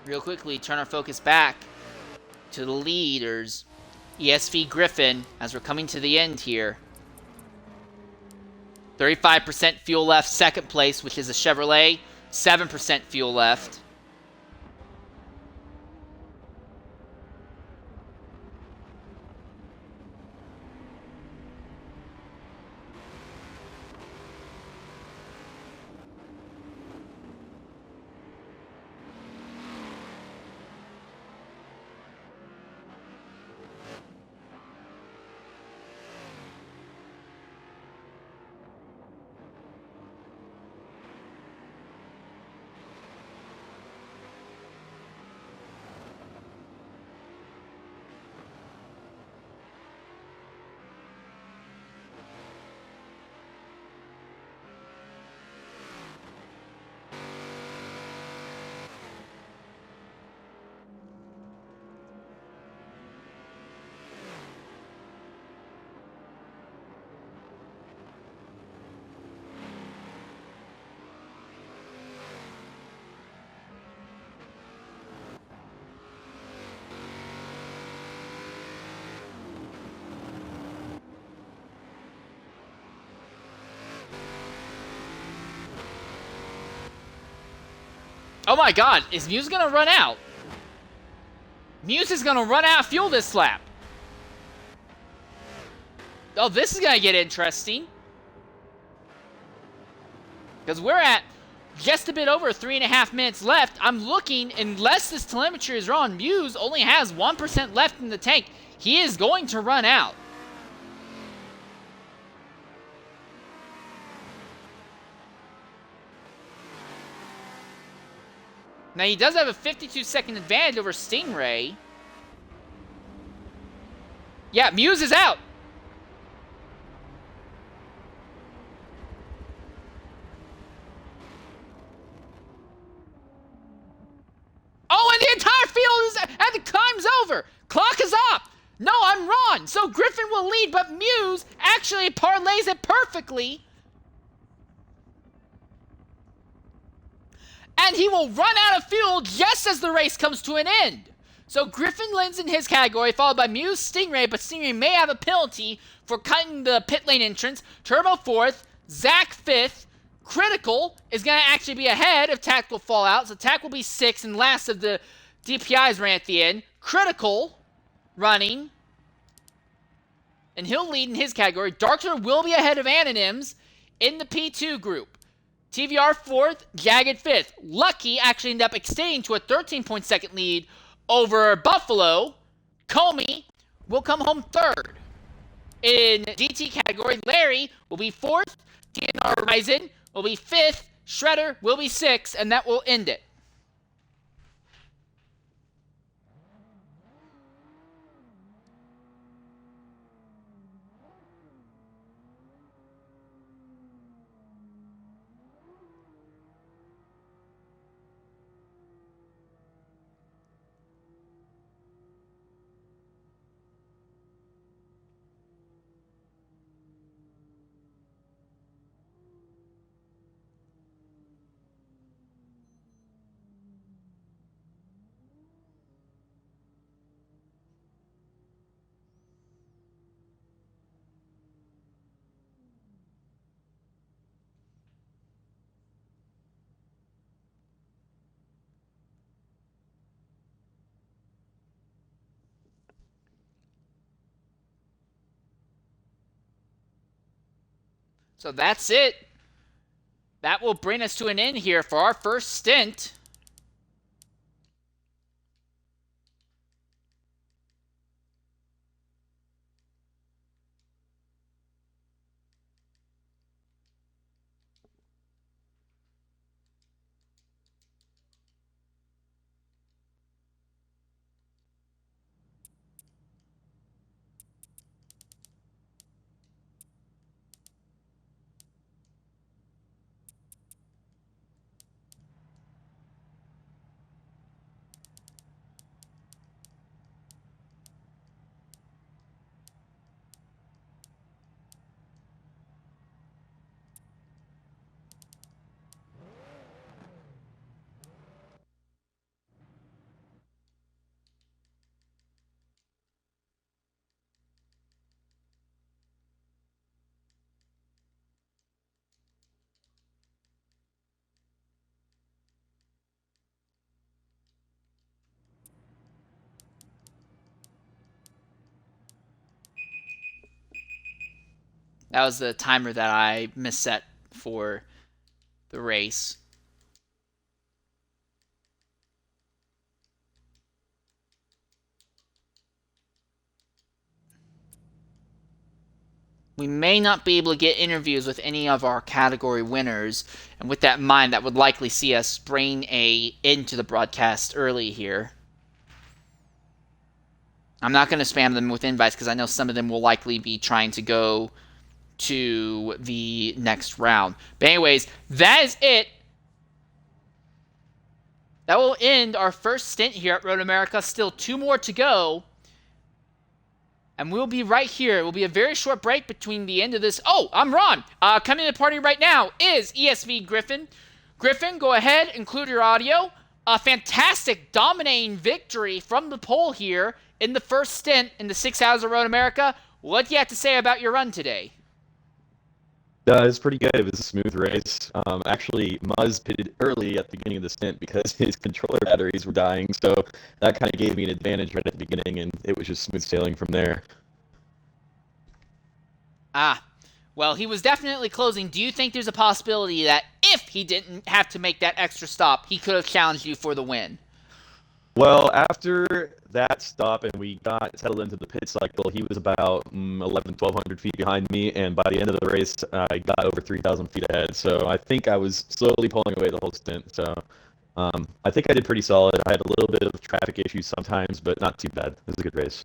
Real quickly, turn our focus back to the leaders, ESV Griffin, as we're coming to the end here. 35% fuel left, second place, which is a Chevrolet. 7% fuel left. Oh my god, is Muse gonna run out? Muse is gonna run out of fuel this lap. Oh, this is gonna get interesting. Because we're at just a bit over 3.5 minutes left. I'm looking, unless this telemetry is wrong, Muse only has 1% left in the tank. He is going to run out. Now, he does have a 52-second advantage over Stingray. Yeah, Muse is out. Oh, and the entire field is, and the time's over. Clock is up. No, I'm wrong. So Griffin will lead, but Muse actually parlays it perfectly. And he will run out of fuel just as the race comes to an end. So Griffin wins in his category, followed by Muse, Stingray, but Stingray may have a penalty for cutting the pit lane entrance. Turbo 4th, Zach 5th, Critical is going to actually be ahead of Tact1cal Fall0ut, so Tact will be 6th, and last of the DPIs ran at the end. Critical running, and he'll lead in his category. Darkster will be ahead of Anonyms in the P2 group. TVR 4th, Jagged 5th. Lucky actually ended up extending to a 13-point-second lead over Buffalo. Comey will come home 3rd. In DT category, Larry will be 4th. TNR Ryzen will be 5th. Shredder will be 6th, and that will end it. So that's it. That will bring us to an end here for our first stint. That was the timer that I misset for the race. We may not be able to get interviews with any of our category winners, and with that in mind, that would likely see us bring a into the broadcast early here. I'm not going to spam them with invites because I know some of them will likely be trying to go to the next round. But anyways, that is it. That will end our first stint here at Road America. Still 2 more to go. And we'll be right here. It will be a very short break between the end of this. Oh, I'm wrong. Coming to the party right now is ESV Griffin. Griffin, go ahead, include your audio. A fantastic dominating victory from the pole here in the first stint in the 6 hours of Road America. What do you have to say about your run today? It's pretty good. It was a smooth race. Actually, Muzz pitted early at the beginning of the stint because his controller batteries were dying, so that kind of gave me an advantage right at the beginning, and it was just smooth sailing from there. Well, he was definitely closing. Do you think there's a possibility that if he didn't have to make that extra stop, he could have challenged you for the win? Well, after that stop and we got settled into the pit cycle, he was about 1,100 feet behind me, and by the end of the race, I got over 3,000 feet ahead. So I think I was slowly pulling away the whole stint. So I think I did pretty solid. I had a little bit of traffic issues sometimes, but not too bad. It was a good race.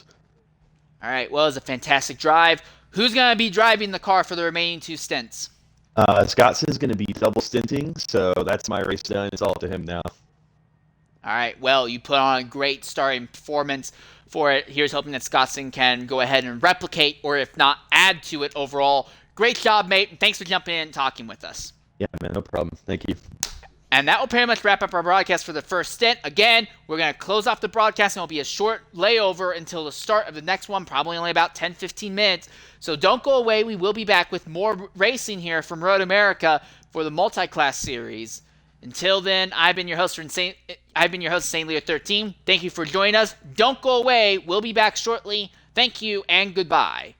All right, well, it was a fantastic drive. Who's going to be driving the car for the remaining 2 stints? Scotson's going to be double stinting, so that's my race done. It's all up to him now. All right, well, you put on a great starting performance for it. Here's hoping that Scotson can go ahead and replicate, or if not, add to it overall. Great job, mate. Thanks for jumping in and talking with us. Yeah, man, no problem. Thank you. And that will pretty much wrap up our broadcast for the first stint. Again, we're going to close off the broadcast, and it'll be a short layover until the start of the next one, probably only about 10-15 minutes. So don't go away. We will be back with more racing here from Road America for the multi-class series. Until then, I've been your host, St. Leo 13. Thank you for joining us. Don't go away. We'll be back shortly. Thank you and goodbye.